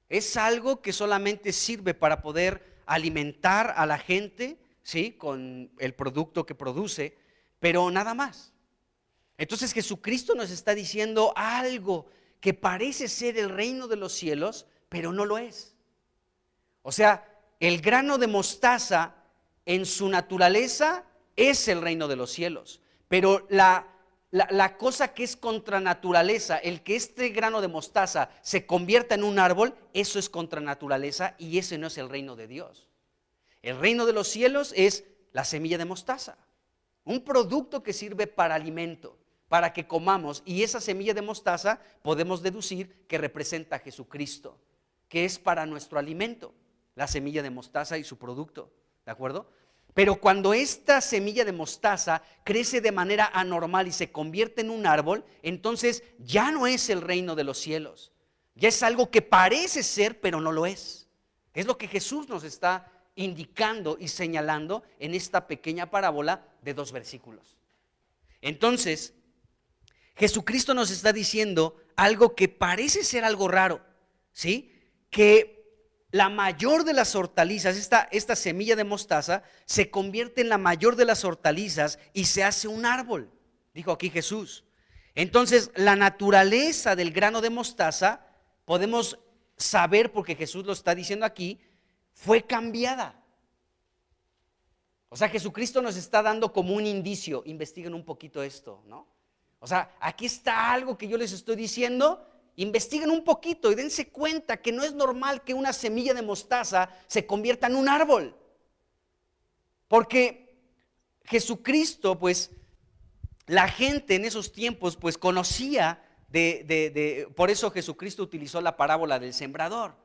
Es algo que solamente sirve para poder alimentar a la gente, ¿sí?, con el producto que produce, pero nada más. Entonces Jesucristo nos está diciendo algo que parece ser el reino de los cielos, pero no lo es. O sea, el grano de mostaza en su naturaleza es el reino de los cielos, pero la cosa que es contra naturaleza, el que este grano de mostaza se convierta en un árbol, eso es contra naturaleza y ese no es el reino de Dios. El reino de los cielos es la semilla de mostaza, un producto que sirve para alimento, para que comamos, y esa semilla de mostaza podemos deducir que representa a Jesucristo, que es para nuestro alimento, la semilla de mostaza y su producto, ¿de acuerdo? Pero cuando esta semilla de mostaza crece de manera anormal y se convierte en un árbol, entonces ya no es el reino de los cielos. Ya es algo que parece ser, pero no lo es. Es lo que Jesús nos está indicando y señalando en esta pequeña parábola de 2 versículos. Entonces, Jesucristo nos está diciendo algo que parece ser algo raro, ¿sí? Que la mayor de las hortalizas, esta semilla de mostaza, se convierte en la mayor de las hortalizas y se hace un árbol, dijo aquí Jesús. Entonces, la naturaleza del grano de mostaza, podemos saber, porque Jesús lo está diciendo aquí, fue cambiada. O sea, Jesucristo nos está dando como un indicio. Investiguen un poquito esto, ¿no? O sea, aquí está algo que yo les estoy diciendo. Investiguen un poquito y dense cuenta que no es normal que una semilla de mostaza se convierta en un árbol. Porque Jesucristo, pues, la gente en esos tiempos, pues, conocía por eso Jesucristo utilizó la parábola del sembrador,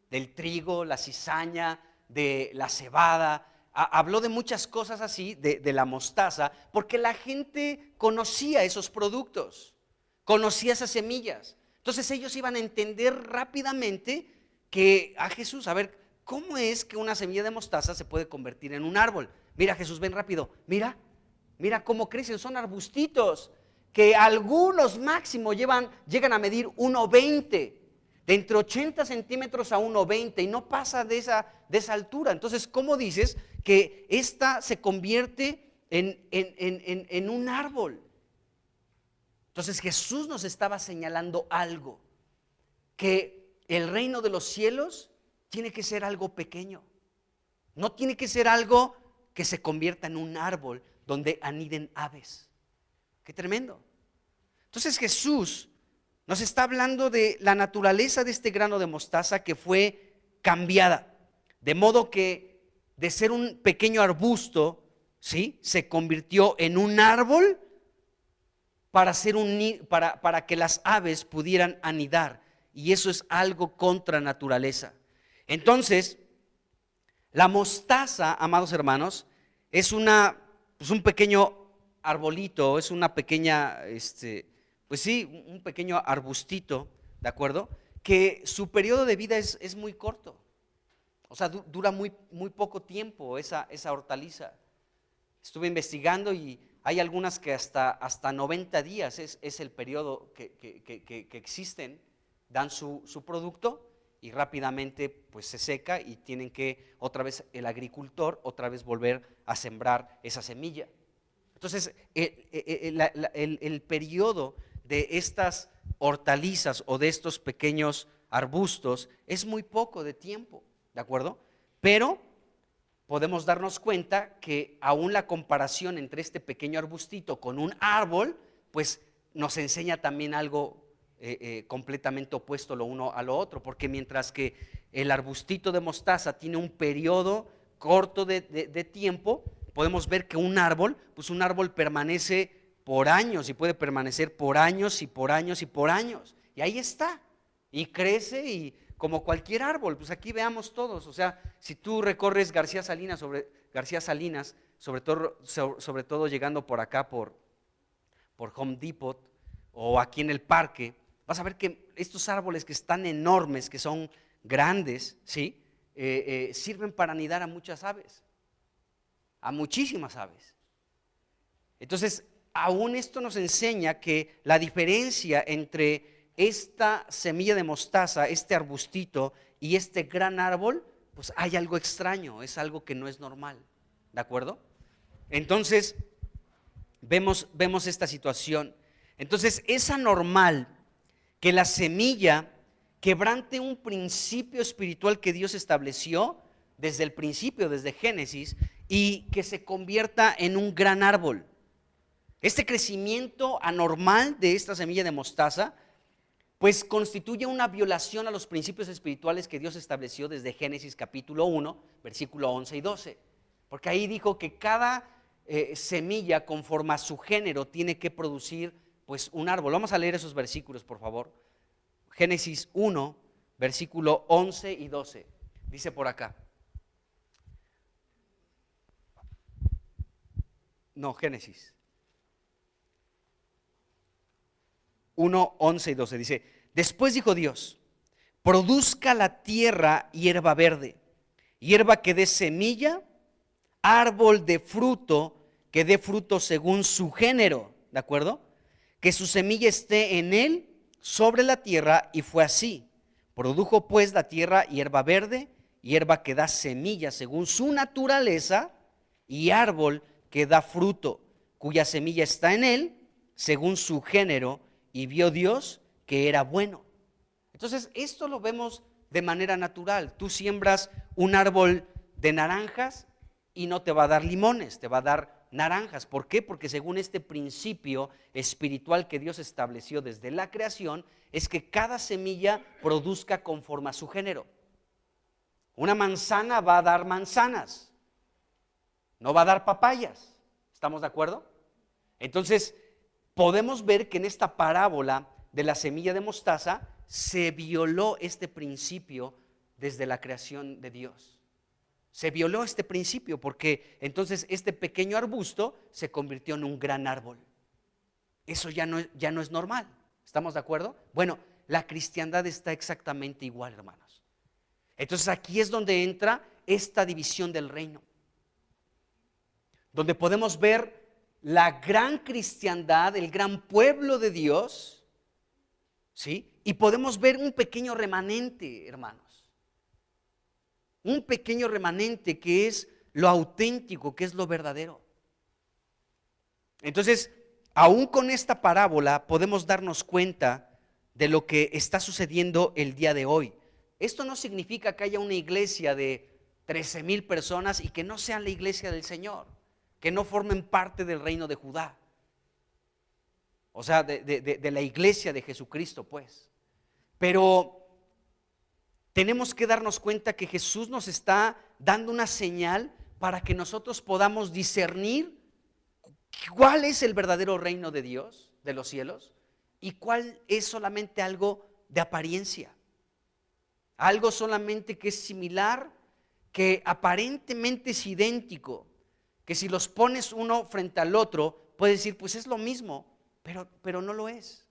del trigo, la cizaña, de la cebada. Habló de muchas cosas así, de la mostaza, porque la gente conocía esos productos. conocía esas semillas. Entonces ellos iban a entender rápidamente que a Jesús, a ver, ¿cómo es que una semilla de mostaza se puede convertir en un árbol? Mira, Jesús, ven rápido, mira cómo crecen, son arbustitos que algunos máximo llegan a medir 1,20, de entre 80 centímetros a 1,20 y no pasa de esa altura. Entonces, ¿cómo dices que esta se convierte en un árbol? Entonces Jesús nos estaba señalando algo, que el reino de los cielos tiene que ser algo pequeño, no tiene que ser algo que se convierta en un árbol donde aniden aves. ¡Qué tremendo! Entonces Jesús nos está hablando de la naturaleza de este grano de mostaza que fue cambiada, de modo que de ser un pequeño arbusto, ¿sí?, se convirtió en un árbol para que las aves pudieran anidar, y eso es algo contra naturaleza. Entonces, la mostaza, amados hermanos, es un pequeño arbolito, es una pequeña, un pequeño arbustito, ¿de acuerdo? Que su periodo de vida es muy corto, o sea, dura muy poco tiempo esa hortaliza. Estuve investigando y hay algunas que hasta 90 días es el periodo que existen, dan su producto y rápidamente pues se seca y tienen que otra vez el agricultor volver a sembrar esa semilla. Entonces el periodo de estas hortalizas o de estos pequeños arbustos es muy poco de tiempo, ¿de acuerdo? Pero podemos darnos cuenta que aún la comparación entre este pequeño arbustito con un árbol, pues nos enseña también algo completamente opuesto lo uno a lo otro, porque mientras que el arbustito de mostaza tiene un periodo corto de tiempo, podemos ver que un árbol permanece por años y puede permanecer por años y por años y por años, y ahí está, y crece y como cualquier árbol. Pues aquí veamos todos, o sea, si tú recorres García Salinas, sobre todo llegando por acá por Home Depot o aquí en el parque, vas a ver que estos árboles que están enormes, que son grandes, ¿sí? Sirven para anidar a muchas aves, a muchísimas aves. Entonces, aún esto nos enseña que la diferencia entre esta semilla de mostaza, este arbustito y este gran árbol, pues hay algo extraño, es algo que no es normal, ¿de acuerdo? Entonces, vemos esta situación. Entonces, es anormal que la semilla quebrante un principio espiritual que Dios estableció desde el principio, desde Génesis, y que se convierta en un gran árbol. Este crecimiento anormal de esta semilla de mostaza pues constituye una violación a los principios espirituales que Dios estableció desde Génesis capítulo 1, versículo 11 y 12. Porque ahí dijo que cada semilla conforme a su género tiene que producir pues un árbol. Vamos a leer esos versículos, por favor. Génesis 1, versículo 11 y 12. Dice por acá. No, Génesis 1, 11 y 12 dice: después dijo Dios, produzca la tierra hierba verde, hierba que dé semilla, árbol de fruto que dé fruto según su género, ¿de acuerdo? Que su semilla esté en él sobre la tierra, y fue así. Produjo pues la tierra hierba verde, hierba que da semilla según su naturaleza, y árbol que da fruto, cuya semilla está en él según su género, y vio Dios que era bueno. Entonces esto lo vemos de manera natural. Tú siembras un árbol de naranjas y no te va a dar limones, te va a dar naranjas. ¿Por qué? Porque según este principio espiritual que Dios estableció desde la creación, es que cada semilla produzca conforme a su género. Una manzana va a dar manzanas, no va a dar papayas. ¿Estamos de acuerdo? Entonces podemos ver que en esta parábola de la semilla de mostaza se violó este principio desde la creación de Dios. Se violó este principio porque entonces este pequeño arbusto se convirtió en un gran árbol. Eso ya no es normal. ¿Estamos de acuerdo? Bueno, la cristiandad está exactamente igual, hermanos. Entonces aquí es donde entra esta división del reino, donde podemos ver la gran cristiandad, el gran pueblo de Dios, ¿sí? Y podemos ver un pequeño remanente, hermanos. Un pequeño remanente que es lo auténtico, que es lo verdadero. Entonces, aún con esta parábola podemos darnos cuenta de lo que está sucediendo el día de hoy. Esto no significa que haya una iglesia de 13,000 personas y que no sean la iglesia del Señor, que no formen parte del reino de Judá. O sea, de la iglesia de Jesucristo, pues. Pero tenemos que darnos cuenta que Jesús nos está dando una señal para que nosotros podamos discernir cuál es el verdadero reino de Dios, de los cielos, y cuál es solamente algo de apariencia. Algo solamente que es similar, que aparentemente es idéntico, que si los pones uno frente al otro, puedes decir, pues es lo mismo, pero no lo es.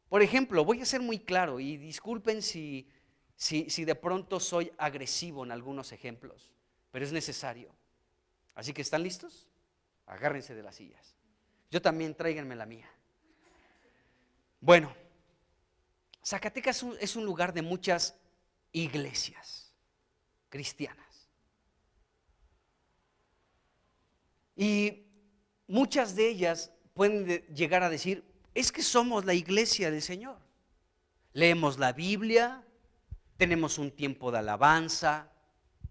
Por ejemplo, voy a ser muy claro y disculpen si de pronto soy agresivo en algunos ejemplos, pero es necesario. Así que, ¿están listos? Agárrense de las sillas. Yo también, tráiganme la mía. Bueno, Zacatecas es un lugar de muchas iglesias cristianas. Y muchas de ellas pueden llegar a decir, es que somos la iglesia del Señor. Leemos la Biblia, tenemos un tiempo de alabanza,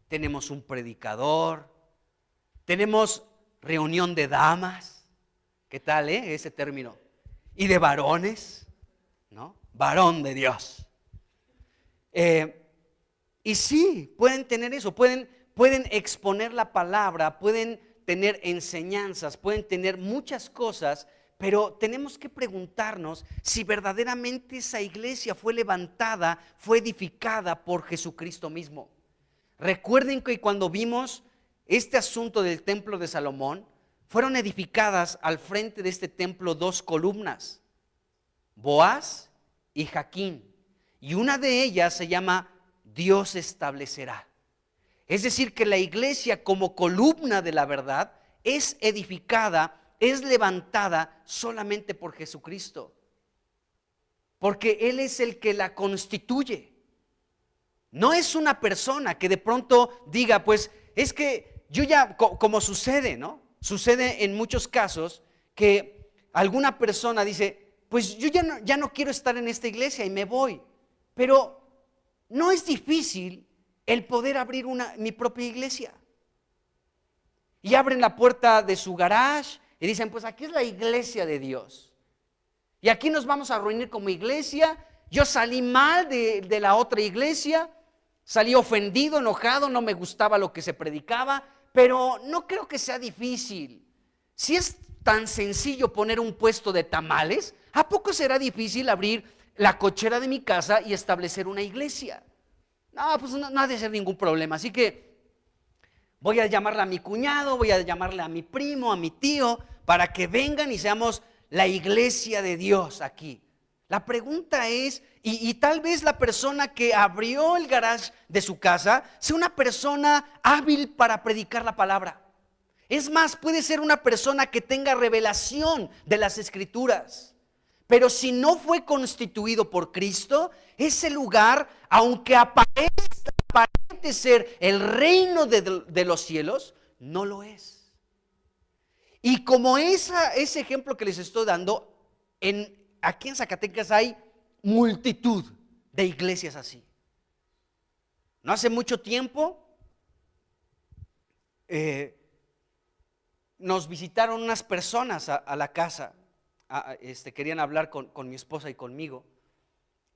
tenemos un predicador, tenemos reunión de damas. ¿Qué tal, ese término? Y de varones, ¿no? Varón de Dios. Y sí, pueden tener eso, pueden exponer la palabra, pueden tener enseñanzas, pueden tener muchas cosas, pero tenemos que preguntarnos si verdaderamente esa iglesia fue levantada, fue edificada por Jesucristo mismo. Recuerden que cuando vimos este asunto del templo de Salomón, fueron edificadas al frente de este templo 2 columnas, Boaz y Jaquín, y una de ellas se llama Dios establecerá. Es decir, que la iglesia como columna de la verdad es edificada, es levantada solamente por Jesucristo, porque Él es el que la constituye. No es una persona que de pronto diga, pues es que yo ya, como sucede, ¿no? Sucede en muchos casos que alguna persona dice, pues yo ya no quiero estar en esta iglesia y me voy. Pero no es difícil el poder abrir mi propia iglesia. Y abren la puerta de su garage y dicen, pues aquí es la iglesia de Dios. Y aquí nos vamos a reunir como iglesia. Yo salí mal de la otra iglesia, salí ofendido, enojado, no me gustaba lo que se predicaba, pero no creo que sea difícil. Si es tan sencillo poner un puesto de tamales, ¿a poco será difícil abrir la cochera de mi casa y establecer una iglesia? No, pues no ha de ser ningún problema. Así que voy a llamarle a mi cuñado, voy a llamarle a mi primo, a mi tío, para que vengan y seamos la iglesia de Dios aquí. La pregunta es, y tal vez la persona que abrió el garage de su casa sea una persona hábil para predicar la palabra. Es más, puede ser una persona que tenga revelación de las Escrituras. Pero si no fue constituido por Cristo, ese lugar, aunque aparente ser el reino de los cielos, no lo es. Y como ese ejemplo que les estoy dando, aquí en Zacatecas hay multitud de iglesias así. No hace mucho tiempo nos visitaron unas personas a la casa. Querían hablar con mi esposa y conmigo.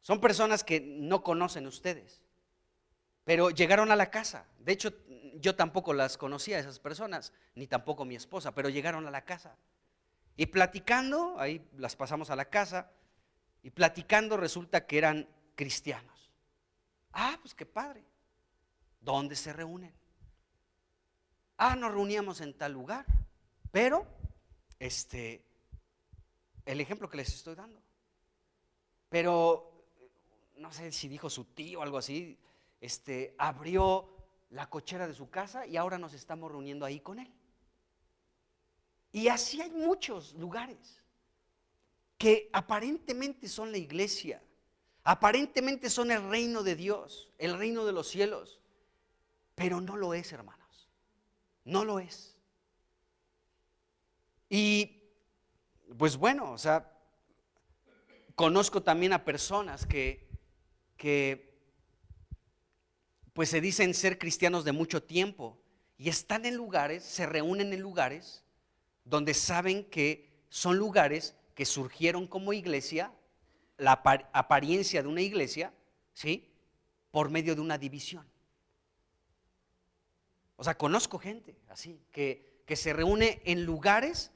Son personas que no conocen ustedes, pero llegaron a la casa. De hecho, yo tampoco las conocía a esas personas, ni tampoco mi esposa, pero llegaron a la casa. Y platicando, ahí las pasamos a la casa, y platicando resulta que eran cristianos. Ah, pues qué padre. ¿Dónde se reúnen? Ah, nos reuníamos en tal lugar, pero el ejemplo que les estoy dando. pero no sé si dijo su tío o algo así, abrió la cochera de su casa y ahora nos estamos reuniendo ahí con él. Y así hay muchos lugares que aparentemente son la iglesia, aparentemente son el reino de Dios, el reino de los cielos, pero no lo es, hermanos, no lo es. Y pues bueno, o sea, conozco también a personas que pues se dicen ser cristianos de mucho tiempo y están en lugares, se reúnen en lugares donde saben que son lugares que surgieron como iglesia, la apariencia de una iglesia, ¿sí? Por medio de una división. O sea, conozco gente así, que se reúne en lugares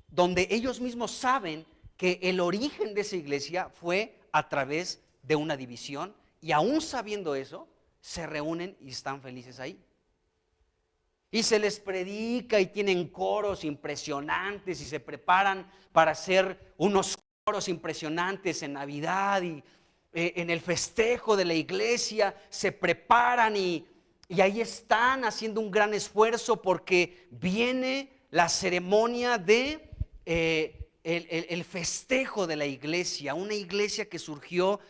donde ellos mismos saben que el origen de esa iglesia fue a través de una división, y aún sabiendo eso, se reúnen y están felices ahí. Y se les predica y tienen coros impresionantes y se preparan para hacer unos coros impresionantes en Navidad y en el festejo de la iglesia. Se preparan y ahí están haciendo un gran esfuerzo porque viene la ceremonia de el festejo de la iglesia, una iglesia que surgió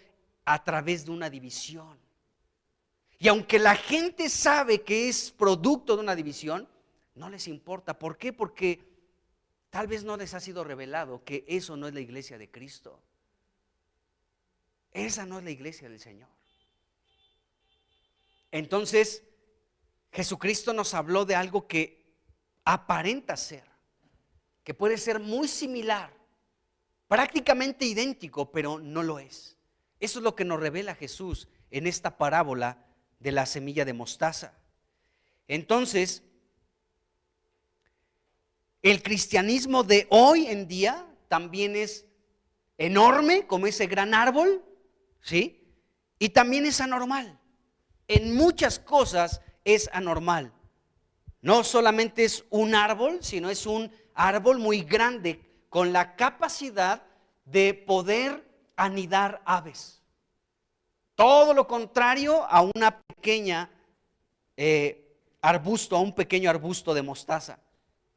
a través de una división. Y aunque la gente sabe que es producto de una división, no les importa. ¿Por qué? Porque tal vez no les ha sido revelado que eso no es la iglesia de Cristo. Esa no es la iglesia del Señor. Entonces, Jesucristo nos habló de algo que aparenta ser, que puede ser muy similar, prácticamente idéntico, pero no lo es. Eso es lo que nos revela Jesús en esta parábola de la semilla de mostaza. Entonces, el cristianismo de hoy en día también es enorme, como ese gran árbol, ¿sí? Y también es anormal. En muchas cosas es anormal. No solamente es un árbol, sino es un árbol muy grande con la capacidad de poder anidar aves. Todo lo contrario a una pequeña arbusto, a un pequeño arbusto de mostaza.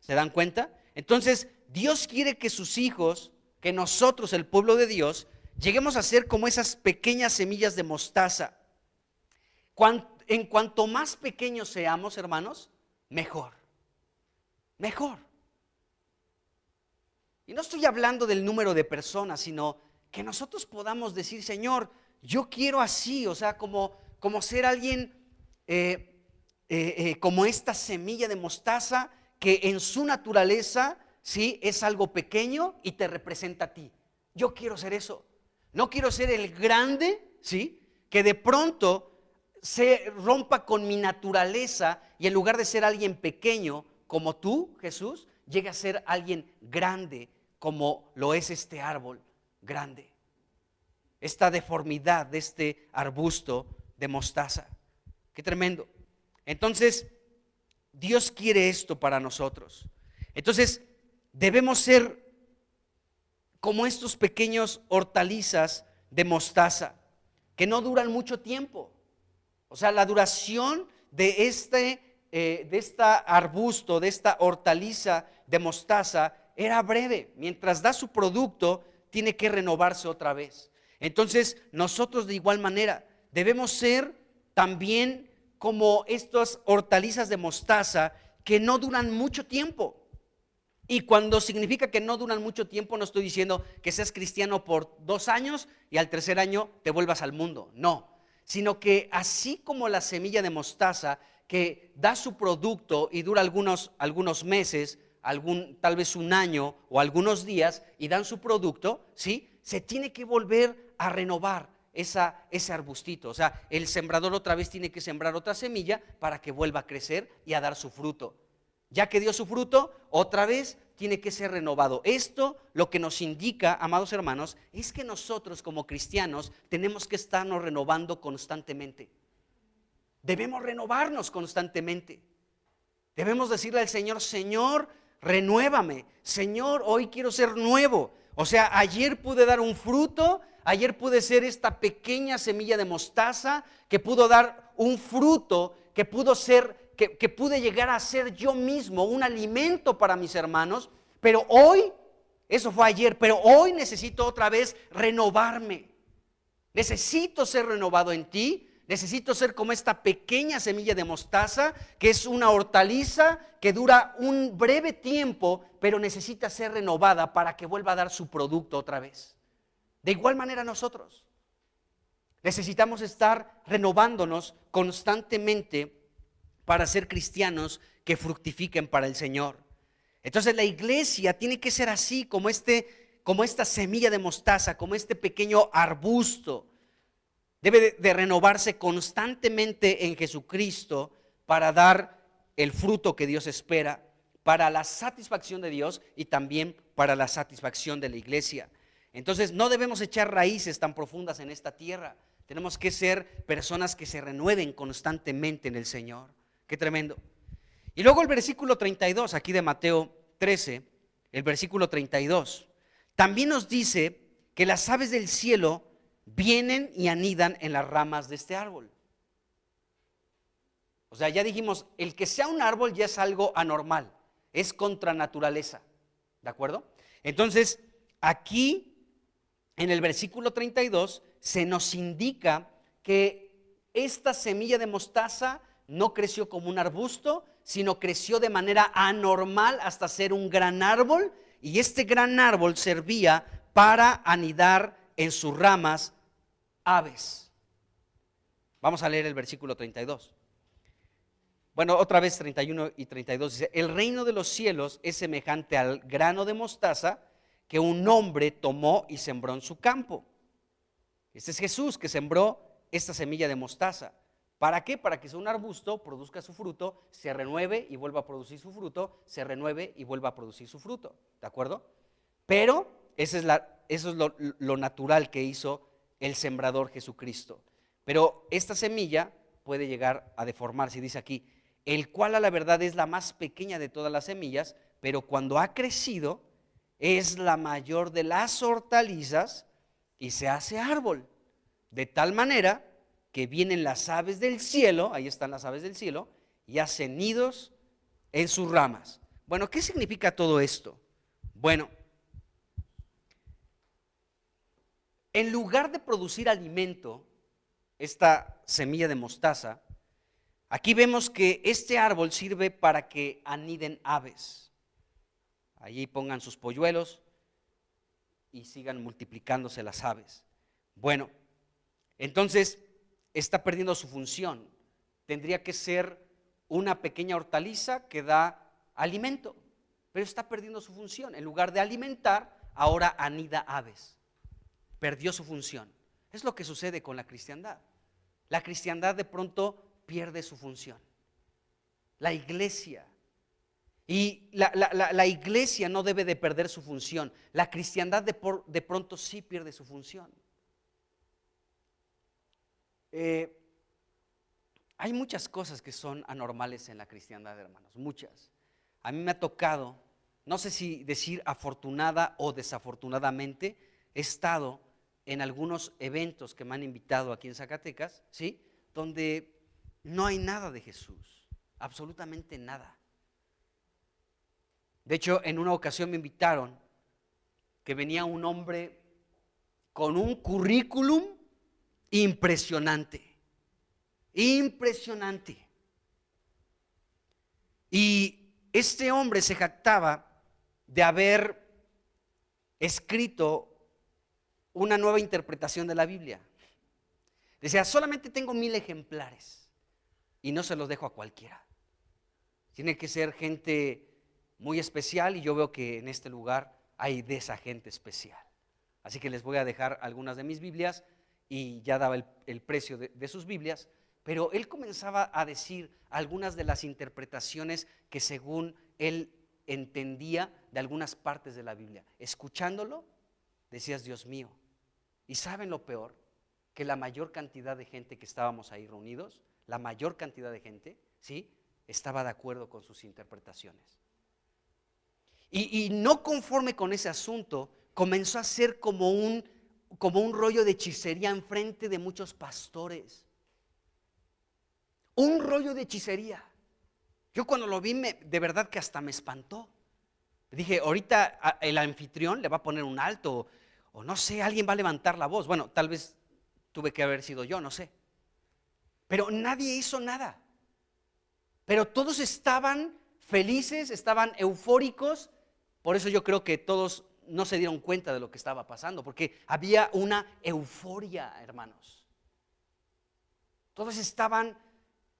¿Se dan cuenta? Entonces, Dios quiere que sus hijos, que nosotros, el pueblo de Dios, lleguemos a ser como esas pequeñas semillas de mostaza. En cuanto más pequeños seamos, hermanos, mejor. Mejor. Y no estoy hablando del número de personas, sino que nosotros podamos decir, Señor, yo quiero así, o sea, como ser alguien como esta semilla de mostaza que en su naturaleza, ¿sí? Es algo pequeño y te representa a ti. Yo quiero ser eso. No quiero ser el grande, ¿sí? Que de pronto se rompa con mi naturaleza y en lugar de ser alguien pequeño como tú, Jesús, llegue a ser alguien grande como lo es este árbol grande. Esta deformidad de este arbusto de mostaza. Qué tremendo. Entonces, Dios quiere esto para nosotros. Entonces, debemos ser como estos pequeños hortalizas de mostaza, que no duran mucho tiempo. O sea, la duración de esta arbusto, de esta hortaliza de mostaza, era breve. Mientras da su producto, tiene que renovarse otra vez. Entonces, nosotros de igual manera debemos ser también como estas hortalizas de mostaza que no duran mucho tiempo. Y cuando significa que no duran mucho tiempo, no estoy diciendo que seas cristiano por 2 años y al 3er año te vuelvas al mundo, no, sino que así como la semilla de mostaza que da su producto y dura algunos meses, tal vez un año o algunos días y dan su producto, ¿sí? Se tiene que volver a renovar ese arbustito. O sea, el sembrador otra vez tiene que sembrar otra semilla para que vuelva a crecer y a dar su fruto. Ya que dio su fruto, otra vez tiene que ser renovado. Esto lo que nos indica, amados hermanos, es que nosotros como cristianos tenemos que estarnos renovando constantemente. Debemos renovarnos constantemente. Debemos decirle al Señor, Señor, renuévame. Señor, hoy quiero ser nuevo. O sea, ayer pude dar un fruto, Ayer pude ser esta pequeña semilla de mostaza que pudo dar un fruto, que pude llegar a ser yo mismo un alimento para mis hermanos. Pero hoy, eso fue ayer, pero hoy necesito otra vez renovarme. Necesito ser renovado en ti. Necesito ser como esta pequeña semilla de mostaza, que es una hortaliza que dura un breve tiempo, pero necesita ser renovada para que vuelva a dar su producto otra vez. De igual manera nosotros necesitamos estar renovándonos constantemente para ser cristianos que fructifiquen para el Señor. Entonces la iglesia tiene que ser así, como esta semilla de mostaza, como este pequeño arbusto. Debe de renovarse constantemente en Jesucristo para dar el fruto que Dios espera, para la satisfacción de Dios y también para la satisfacción de la iglesia. Entonces no debemos echar raíces tan profundas en esta tierra. Tenemos que ser personas que se renueven constantemente en el Señor. Qué tremendo. Y luego el versículo 32, aquí de Mateo 13, el versículo 32, también nos dice que las aves del cielo vienen y anidan en las ramas de este árbol. O sea, ya dijimos, el que sea un árbol ya es algo anormal, es contra naturaleza, ¿de acuerdo? Entonces, aquí en el versículo 32 se nos indica que esta semilla de mostaza no creció como un arbusto, sino creció de manera anormal hasta ser un gran árbol, y este gran árbol servía para anidar en sus ramas aves. Vamos a leer el versículo 32. Bueno, otra vez 31 y 32 dice: el reino de los cielos es semejante al grano de mostaza que un hombre tomó y sembró en su campo. Este es Jesús, que sembró esta semilla de mostaza. ¿Para qué? Para que sea un arbusto, produzca su fruto, se renueve y vuelva a producir su fruto, se renueve y vuelva a producir su fruto. ¿De acuerdo? Pero eso es lo natural que hizo el sembrador Jesucristo. Pero esta semilla puede llegar a deformarse. Dice aquí: el cual a la verdad es la más pequeña de todas las semillas, pero cuando ha crecido es la mayor de las hortalizas y se hace árbol, de tal manera que vienen las aves del cielo, ahí están las aves del cielo, y hacen nidos en sus ramas. Bueno, ¿qué significa todo esto? Bueno, en lugar de producir alimento, esta semilla de mostaza, aquí vemos que este árbol sirve para que aniden aves. Allí pongan sus polluelos y sigan multiplicándose las aves. Bueno, entonces está perdiendo su función. Tendría que ser una pequeña hortaliza que da alimento, pero está perdiendo su función. En lugar de alimentar, ahora anida aves. Perdió su función. Es lo que sucede con la cristiandad. La cristiandad de pronto pierde su función. La iglesia. Y la iglesia no debe de perder su función. La cristiandad de pronto sí pierde su función. Hay muchas cosas que son anormales en la cristiandad, hermanos, muchas. A mí me ha tocado, no sé si decir afortunada o desafortunadamente, he estado en algunos eventos que me han invitado aquí en Zacatecas, ¿sí? Donde no hay nada de Jesús, absolutamente nada. De hecho, en una ocasión me invitaron que venía un hombre con un currículum impresionante, impresionante. Y este hombre se jactaba de haber escrito una nueva interpretación de la Biblia. Decía: solamente tengo 1000 ejemplares y no se los dejo a cualquiera. Tiene que ser gente muy especial, y yo veo que en este lugar hay de esa gente especial. Así que les voy a dejar algunas de mis Biblias, y ya daba el precio de sus Biblias, pero él comenzaba a decir algunas de las interpretaciones que según él entendía de algunas partes de la Biblia. Escuchándolo, decías: Dios mío. ¿Y saben lo peor? Que la mayor cantidad de gente que estábamos ahí reunidos, la mayor cantidad de gente, ¿sí?, estaba de acuerdo con sus interpretaciones. Y no conforme con ese asunto, comenzó a ser como como un rollo de hechicería enfrente de muchos pastores. Un rollo de hechicería. Yo cuando lo vi, de verdad que hasta me espantó. Dije, ahorita el anfitrión le va a poner un alto, o no sé, alguien va a levantar la voz. Bueno, tal vez tuve que haber sido yo, no sé. Pero nadie hizo nada. Pero todos estaban felices, estaban eufóricos. Por eso yo creo que todos no se dieron cuenta de lo que estaba pasando, porque había una euforia, hermanos. Todos estaban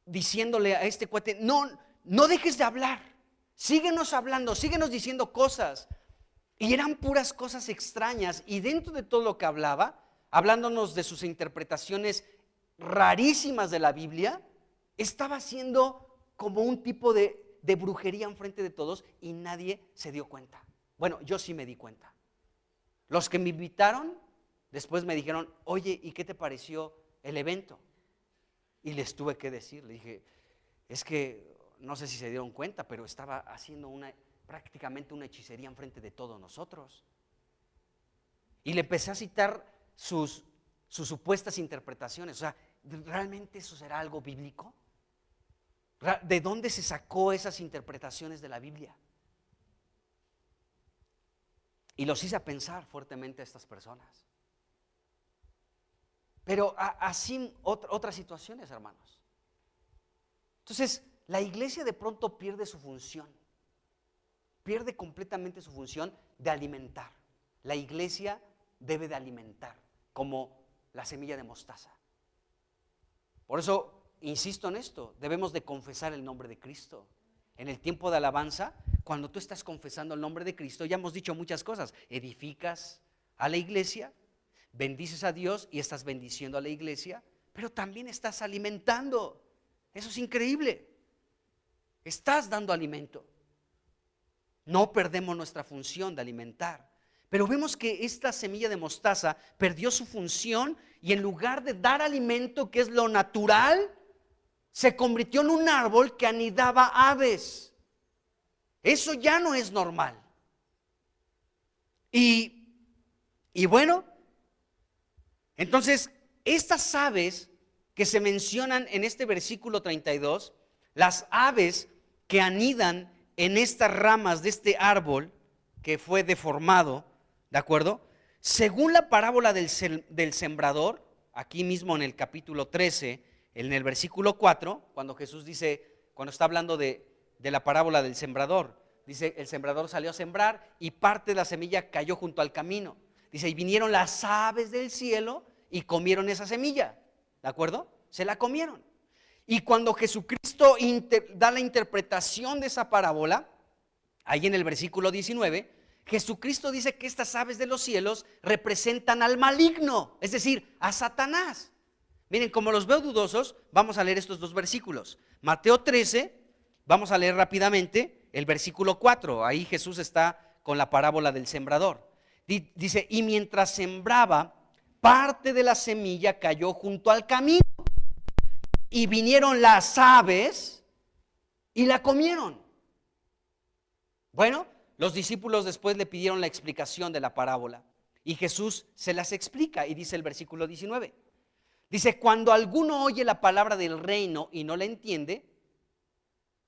diciéndole a este cuate, no dejes de hablar, síguenos hablando, síguenos diciendo cosas. Y eran puras cosas extrañas, y dentro de todo lo que hablaba, hablándonos de sus interpretaciones rarísimas de la Biblia, estaba haciendo como un tipo de brujería enfrente de todos, y nadie se dio cuenta. Bueno, yo sí me di cuenta. Los que me invitaron después me dijeron, oye, ¿y qué te pareció el evento? Y les tuve que decir, le dije, es que no sé si se dieron cuenta, pero estaba haciendo prácticamente una hechicería enfrente de todos nosotros. Y le empecé a citar sus supuestas interpretaciones. O sea, ¿realmente eso será algo bíblico? ¿De dónde se sacó esas interpretaciones de la Biblia? Y los hice pensar fuertemente a estas personas. Pero así otras situaciones, hermanos. Entonces, la iglesia de pronto pierde su función. Pierde completamente su función de alimentar. La iglesia debe de alimentar, como la semilla de mostaza. Por eso, insisto en esto, debemos de confesar el nombre de Cristo. En el tiempo de alabanza, cuando tú estás confesando el nombre de Cristo, ya hemos dicho muchas cosas. Edificas a la iglesia, bendices a Dios y estás bendiciendo a la iglesia, pero también estás alimentando. Eso es increíble. Estás dando alimento. No perdemos nuestra función de alimentar. Pero vemos que esta semilla de mostaza perdió su función y en lugar de dar alimento, que es lo natural, se convirtió en un árbol que anidaba aves. Eso ya no es normal. Y bueno, entonces estas aves que se mencionan en este versículo 32, las aves que anidan en estas ramas de este árbol que fue deformado, ¿de acuerdo? Según la parábola del sembrador, aquí mismo en el capítulo 13, en el versículo 4, cuando Jesús dice, cuando está hablando de la parábola del sembrador, dice, el sembrador salió a sembrar y parte de la semilla cayó junto al camino. Dice, y vinieron las aves del cielo y comieron esa semilla, ¿de acuerdo? Se la comieron. Y cuando Jesucristo da la interpretación de esa parábola, ahí en el versículo 19, Jesucristo dice que estas aves de los cielos representan al maligno, es decir, a Satanás. Miren, como los veo dudosos, vamos a leer estos dos versículos. Mateo 13, vamos a leer rápidamente el versículo 4. Ahí Jesús está con la parábola del sembrador. Dice, y mientras sembraba, parte de la semilla cayó junto al camino. Y vinieron las aves y la comieron. Bueno, los discípulos después le pidieron la explicación de la parábola. Y Jesús se las explica y dice el versículo 19. Dice, cuando alguno oye la palabra del reino y no la entiende,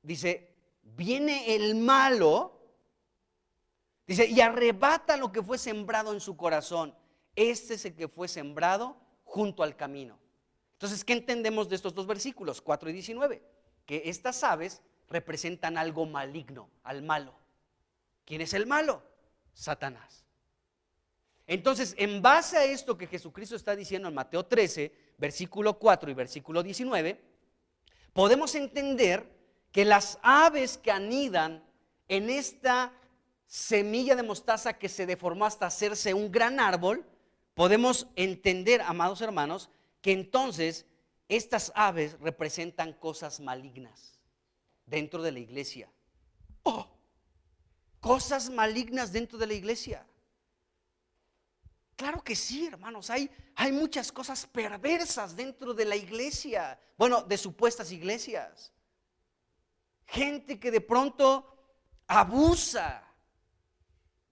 dice, viene el malo, dice, y arrebata lo que fue sembrado en su corazón. Este es el que fue sembrado junto al camino. Entonces, ¿qué entendemos de estos dos versículos, 4 y 19? Que estas aves representan algo maligno, al malo. ¿Quién es el malo? Satanás. Entonces, en base a esto que Jesucristo está diciendo en Mateo 13, versículo 4 y versículo 19, podemos entender que las aves que anidan en esta semilla de mostaza que se deformó hasta hacerse un gran árbol, podemos entender, amados hermanos, que entonces estas aves representan cosas malignas dentro de la iglesia. ¡Oh! Cosas malignas dentro de la iglesia. Claro que sí, hermanos, hay muchas cosas perversas dentro de la iglesia, bueno, de supuestas iglesias. Gente que de pronto abusa,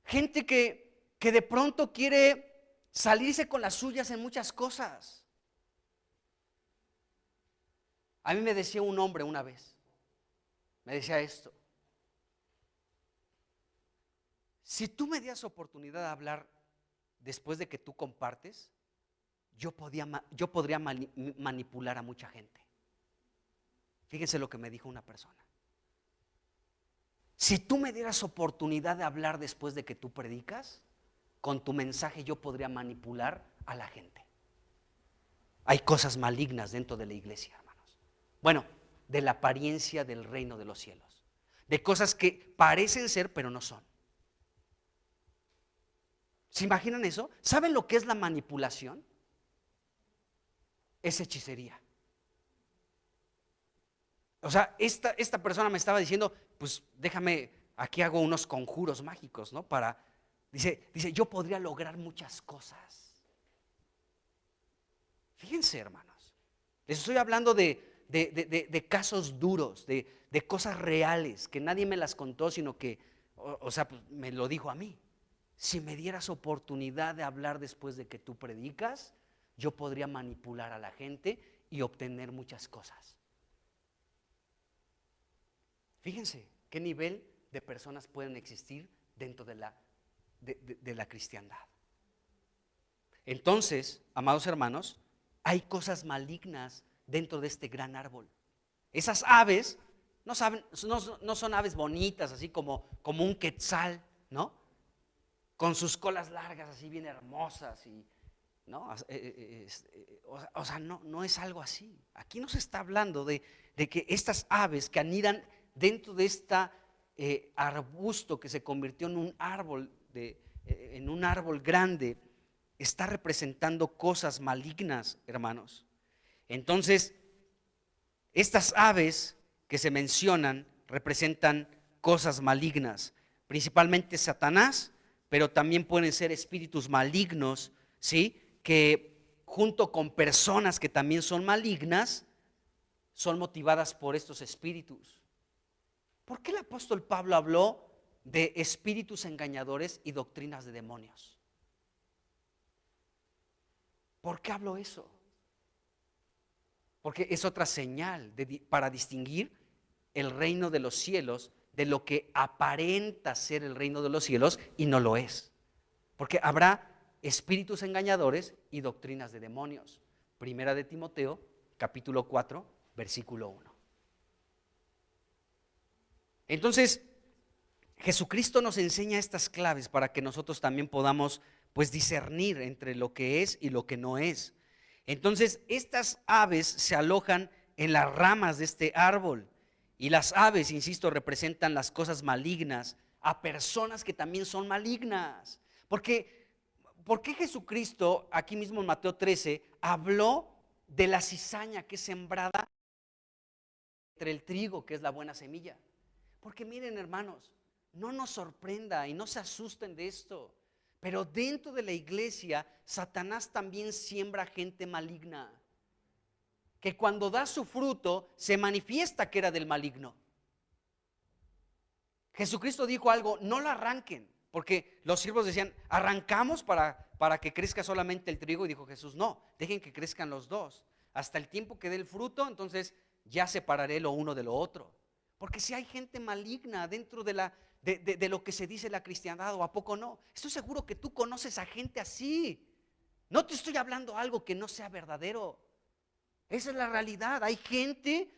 gente que de pronto quiere salirse con las suyas en muchas cosas. A mí me decía un hombre una vez, me decía esto: si tú me dieras oportunidad de hablar después de que tú compartes, yo podría manipular a mucha gente. Fíjense lo que me dijo una persona. Si tú me dieras oportunidad de hablar después de que tú predicas, con tu mensaje yo podría manipular a la gente. Hay cosas malignas dentro de la iglesia, hermanos. Bueno, de la apariencia del reino de los cielos. De cosas que parecen ser, pero no son. ¿Se imaginan eso? ¿Saben lo que es la manipulación? Es hechicería. O sea, esta persona me estaba diciendo, pues déjame, aquí hago unos conjuros mágicos, ¿no? Dice, yo podría lograr muchas cosas. Fíjense, hermanos, les estoy hablando de casos duros, de cosas reales, que nadie me las contó, sino que, o sea, pues, me lo dijo a mí. Si me dieras oportunidad de hablar después de que tú predicas, yo podría manipular a la gente y obtener muchas cosas. Fíjense qué nivel de personas pueden existir dentro de la cristiandad. Entonces, amados hermanos, hay cosas malignas dentro de este gran árbol. Esas aves no son aves bonitas, así como un quetzal, ¿no? Con sus colas largas, así bien hermosas, ¿no? O sea, no es algo así. Aquí no se está hablando de que estas aves que anidan dentro de esta arbusto que se convirtió en un árbol, en un árbol grande, está representando cosas malignas, hermanos. Entonces, estas aves que se mencionan representan cosas malignas, principalmente Satanás, pero también pueden ser espíritus malignos, ¿sí? Que junto con personas que también son malignas, son motivadas por estos espíritus. ¿Por qué el apóstol Pablo habló de espíritus engañadores y doctrinas de demonios? ¿Por qué habló eso? Porque es otra señal para distinguir el reino de los cielos de lo que aparenta ser el reino de los cielos y no lo es. Porque habrá espíritus engañadores y doctrinas de demonios. Primera de Timoteo, capítulo 4, versículo 1. Entonces, Jesucristo nos enseña estas claves para que nosotros también podamos, pues, discernir entre lo que es y lo que no es. Entonces, estas aves se alojan en las ramas de este árbol. Y las aves, insisto, representan las cosas malignas a personas que también son malignas. ¿Por qué Jesucristo, aquí mismo en Mateo 13, habló de la cizaña que es sembrada entre el trigo, que es la buena semilla? Porque miren, hermanos, no nos sorprenda y no se asusten de esto, pero dentro de la iglesia, Satanás también siembra gente maligna, que cuando da su fruto se manifiesta que era del maligno. Jesucristo dijo algo: no lo arranquen, porque los siervos decían: arrancamos para que crezca solamente el trigo, y dijo Jesús: no, dejen que crezcan los dos, hasta el tiempo que dé el fruto, entonces ya separaré lo uno de lo otro. Porque si hay gente maligna dentro de lo que se dice la cristiandad, ¿o a poco no? Estoy seguro que tú conoces a gente así. No te estoy hablando algo que no sea verdadero. Esa es la realidad. Hay gente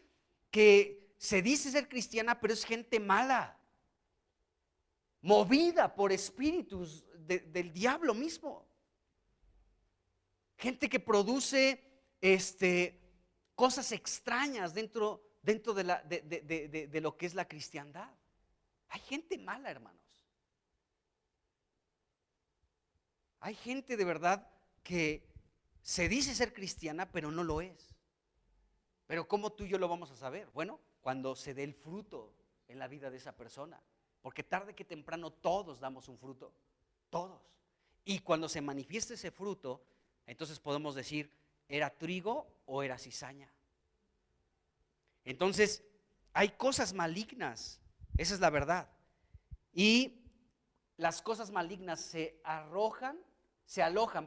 que se dice ser cristiana, pero es gente mala, movida por espíritus del diablo mismo. Gente que produce cosas extrañas dentro de lo que es la cristiandad. Hay gente mala, hermanos. Hay gente de verdad que se dice ser cristiana, pero no lo es. Pero ¿cómo tú y yo lo vamos a saber? Bueno, cuando se dé el fruto en la vida de esa persona. Porque tarde que temprano todos damos un fruto. Todos. Y cuando se manifieste ese fruto, entonces podemos decir: ¿era trigo o era cizaña? Entonces, hay cosas malignas. Esa es la verdad. Y las cosas malignas se arrojan, se alojan,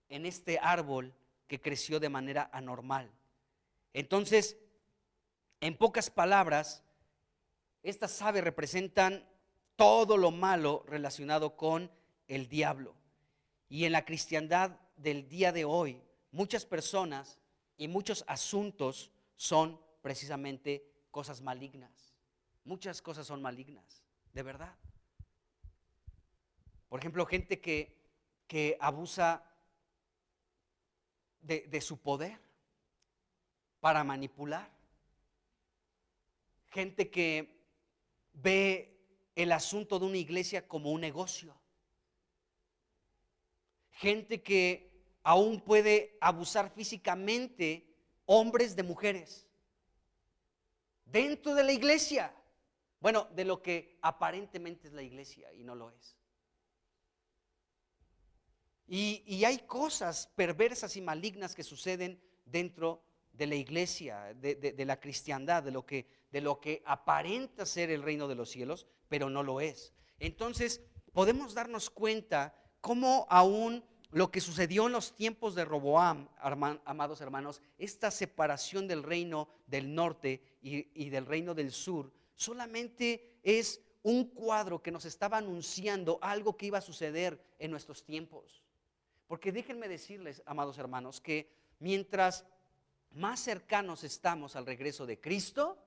en este árbol que creció de manera anormal. Entonces, en pocas palabras, estas aves representan todo lo malo relacionado con el diablo. Y en la cristiandad del día de hoy, muchas personas y muchos asuntos son precisamente cosas malignas. Muchas cosas son malignas, de verdad. Por ejemplo, gente que abusa de su poder para manipular. Gente que ve el asunto de una iglesia como un negocio. Gente que aún puede abusar físicamente hombres de mujeres dentro de la iglesia. Bueno, de lo que aparentemente es la iglesia y no lo es. Y hay cosas perversas y malignas que suceden dentro de la iglesia, de la cristiandad, de lo que aparenta ser el reino de los cielos, pero no lo es. Entonces podemos darnos cuenta cómo aún lo que sucedió en los tiempos de Roboam, amados hermanos, esta separación del reino del norte y del reino del sur, solamente es un cuadro que nos estaba anunciando algo que iba a suceder en nuestros tiempos. Porque déjenme decirles, amados hermanos, que mientras más cercanos estamos al regreso de Cristo,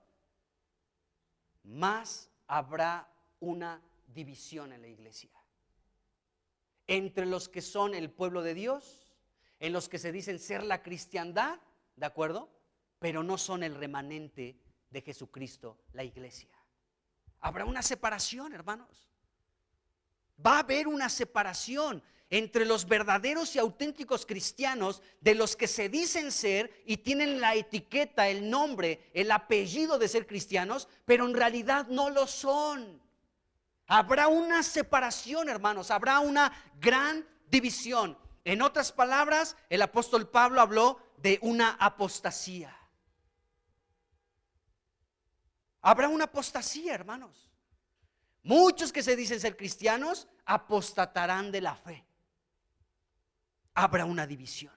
más habrá una división en la iglesia. Entre los que son el pueblo de Dios, en los que se dicen ser la cristiandad, ¿de acuerdo? Pero no son el remanente de Jesucristo, la iglesia. Habrá una separación, hermanos. Va a haber una separación entre los verdaderos y auténticos cristianos, de los que se dicen ser y tienen la etiqueta, el nombre, el apellido de ser cristianos, pero en realidad no lo son. Habrá una separación, hermanos, habrá una gran división. En otras palabras, el apóstol Pablo habló de una apostasía. Habrá una apostasía, hermanos. Muchos que se dicen ser cristianos apostatarán de la fe. Habrá una división.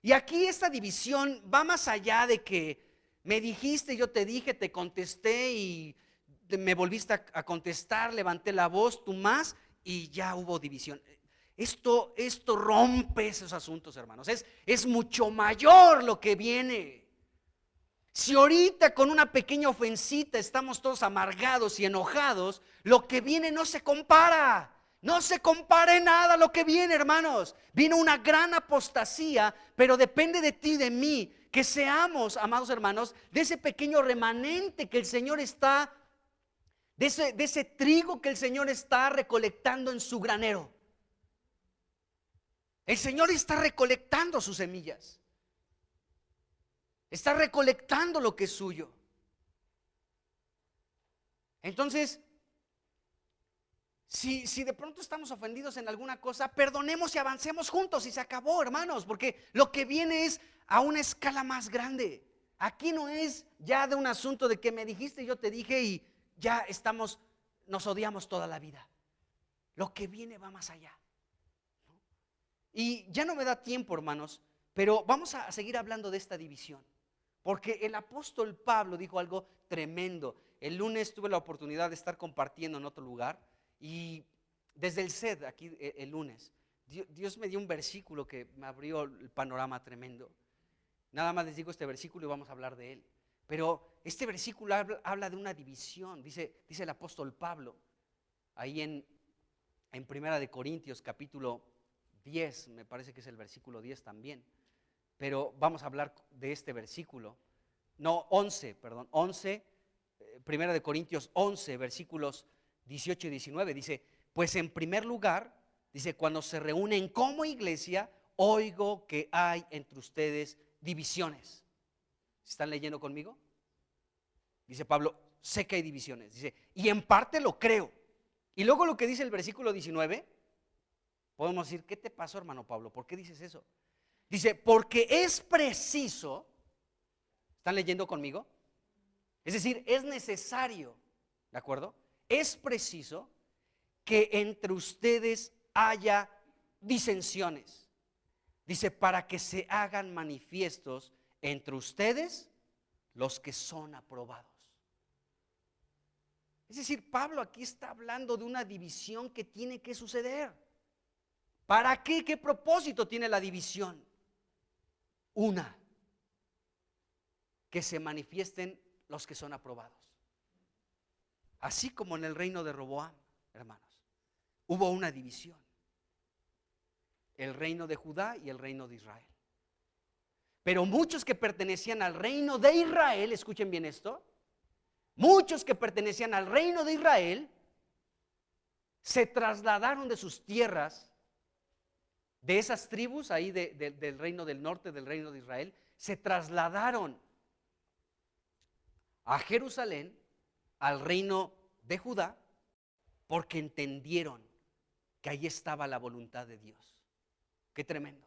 Y aquí esta división va más allá de que me dijiste, yo te dije, te contesté y me volviste a contestar, levanté la voz, tú más, y ya hubo división. Esto rompe esos asuntos, hermanos. Es mucho mayor lo que viene. Si ahorita con una pequeña ofensita estamos todos amargados y enojados, lo que viene no se compara. No se compara en nada lo que viene, hermanos. Vino una gran apostasía, pero depende de ti y de mí que seamos, amados hermanos, de ese pequeño remanente que el Señor está, de ese trigo que el Señor está recolectando en su granero. El Señor está recolectando sus semillas. Está recolectando lo que es suyo. Entonces, si de pronto estamos ofendidos en alguna cosa, perdonemos y avancemos juntos y se acabó, hermanos, porque lo que viene es a una escala más grande. Aquí no es ya de un asunto de que me dijiste, yo te dije y ya nos odiamos toda la vida. Lo que viene va más allá. Y ya no me da tiempo, hermanos, pero vamos a seguir hablando de esta división. Porque el apóstol Pablo dijo algo tremendo. El lunes tuve la oportunidad de estar compartiendo en otro lugar y desde el SED, aquí el lunes, Dios me dio un versículo que me abrió el panorama tremendo. Nada más les digo este versículo y vamos a hablar de él. Pero este versículo habla de una división, dice el apóstol Pablo, ahí en Primera de Corintios capítulo 10, me parece que es el versículo 10 también. Pero vamos a hablar de este versículo. No, 11, Primera de Corintios 11, versículos 18 y 19. Dice, pues en primer lugar, dice, cuando se reúnen como iglesia, oigo que hay entre ustedes divisiones. ¿Están leyendo conmigo? Dice Pablo, sé que hay divisiones. Dice, y en parte lo creo. Y luego lo que dice el versículo 19, podemos decir, ¿qué te pasó, hermano Pablo? ¿Por qué dices eso? Dice, porque es preciso, ¿están leyendo conmigo? Es decir, es necesario, ¿de acuerdo? Es preciso que entre ustedes haya disensiones. Dice, para que se hagan manifiestos entre ustedes los que son aprobados. Es decir, Pablo aquí está hablando de una división que tiene que suceder. ¿Para qué? ¿Qué propósito tiene la división? Una, que se manifiesten los que son aprobados. Así como en el reino de Roboam, hermanos, hubo una división. El reino de Judá y el reino de Israel. Pero muchos que pertenecían al reino de Israel, escuchen bien esto, muchos que pertenecían al reino de Israel se trasladaron de sus tierras, de esas tribus ahí del reino del norte, del reino de Israel, se trasladaron a Jerusalén, al reino de Judá, porque entendieron que ahí estaba la voluntad de Dios. Qué tremendo.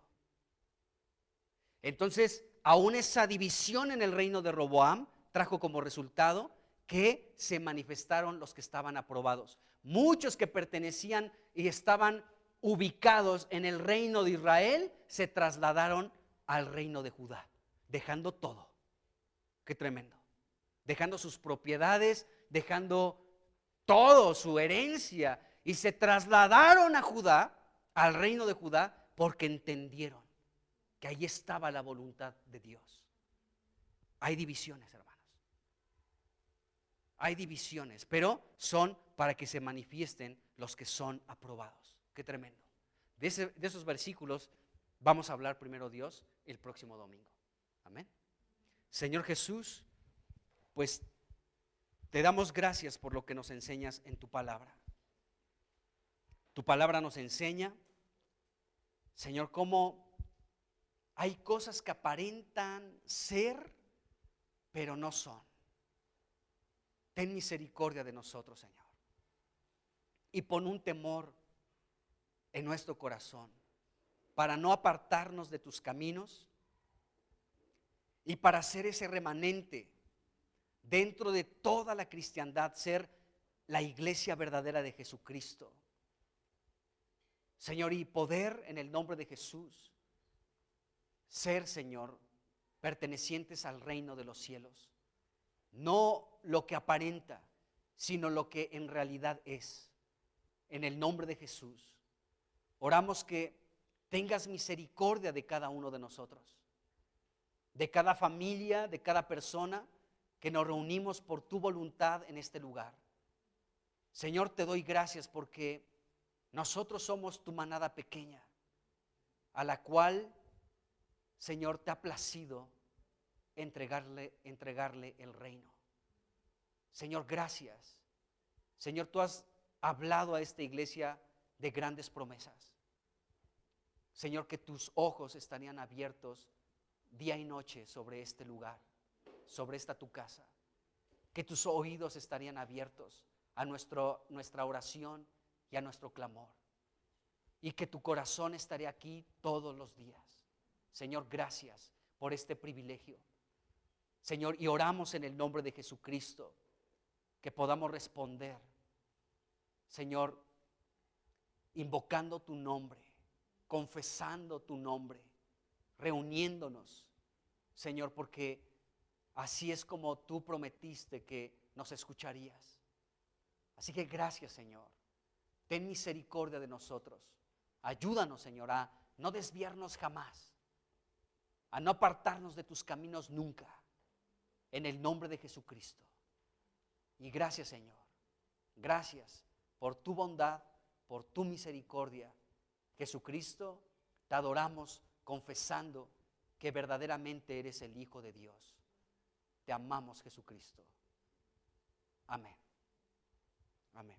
Entonces, aún esa división en el reino de Roboam trajo como resultado que se manifestaron los que estaban aprobados. Muchos que pertenecían y estaban ubicados en el reino de Israel se trasladaron al reino de Judá, dejando todo. Qué tremendo. Dejando sus propiedades, dejando todo, su herencia, y se trasladaron a Judá, al reino de Judá, porque entendieron que ahí estaba la voluntad de Dios. Hay divisiones, hermanos. Hay divisiones, pero son para que se manifiesten los que son aprobados. Qué tremendo. De esos versículos vamos a hablar primero Dios el próximo domingo. Amén. Señor Jesús, pues te damos gracias por lo que nos enseñas en tu palabra. Tu palabra nos enseña, Señor, cómo hay cosas que aparentan ser, pero no son. Ten misericordia de nosotros, Señor. Y pon un temor en nuestro corazón para no apartarnos de tus caminos y para ser ese remanente dentro de toda la cristiandad, ser la iglesia verdadera de Jesucristo. Señor, y poder en el nombre de Jesús ser, Señor, pertenecientes al reino de los cielos. No lo que aparenta, sino lo que en realidad es. En el nombre de Jesús, oramos que tengas misericordia de cada uno de nosotros, de cada familia, de cada persona que nos reunimos por tu voluntad en este lugar. Señor, te doy gracias porque nosotros somos tu manada pequeña, a la cual, Señor, te ha placido entregarle el reino. Señor, gracias. Señor, tú has hablado a esta iglesia de grandes promesas. Señor, que tus ojos estarían abiertos día y noche sobre este lugar, sobre esta tu casa. Que tus oídos estarían abiertos a nuestra oración y a nuestro clamor. Y que tu corazón estaría aquí todos los días. Señor, gracias por este privilegio. Señor, y oramos en el nombre de Jesucristo que podamos responder, Señor, invocando tu nombre, confesando tu nombre, reuniéndonos, Señor, porque así es como tú prometiste que nos escucharías. Así que gracias, Señor. Ten misericordia de nosotros. Ayúdanos, Señor, a no desviarnos jamás, a no apartarnos de tus caminos nunca, en el nombre de Jesucristo. Y gracias, Señor. Gracias por tu bondad, por tu misericordia. Jesucristo, te adoramos confesando que verdaderamente eres el Hijo de Dios. Te amamos, Jesucristo. Amén. Amén.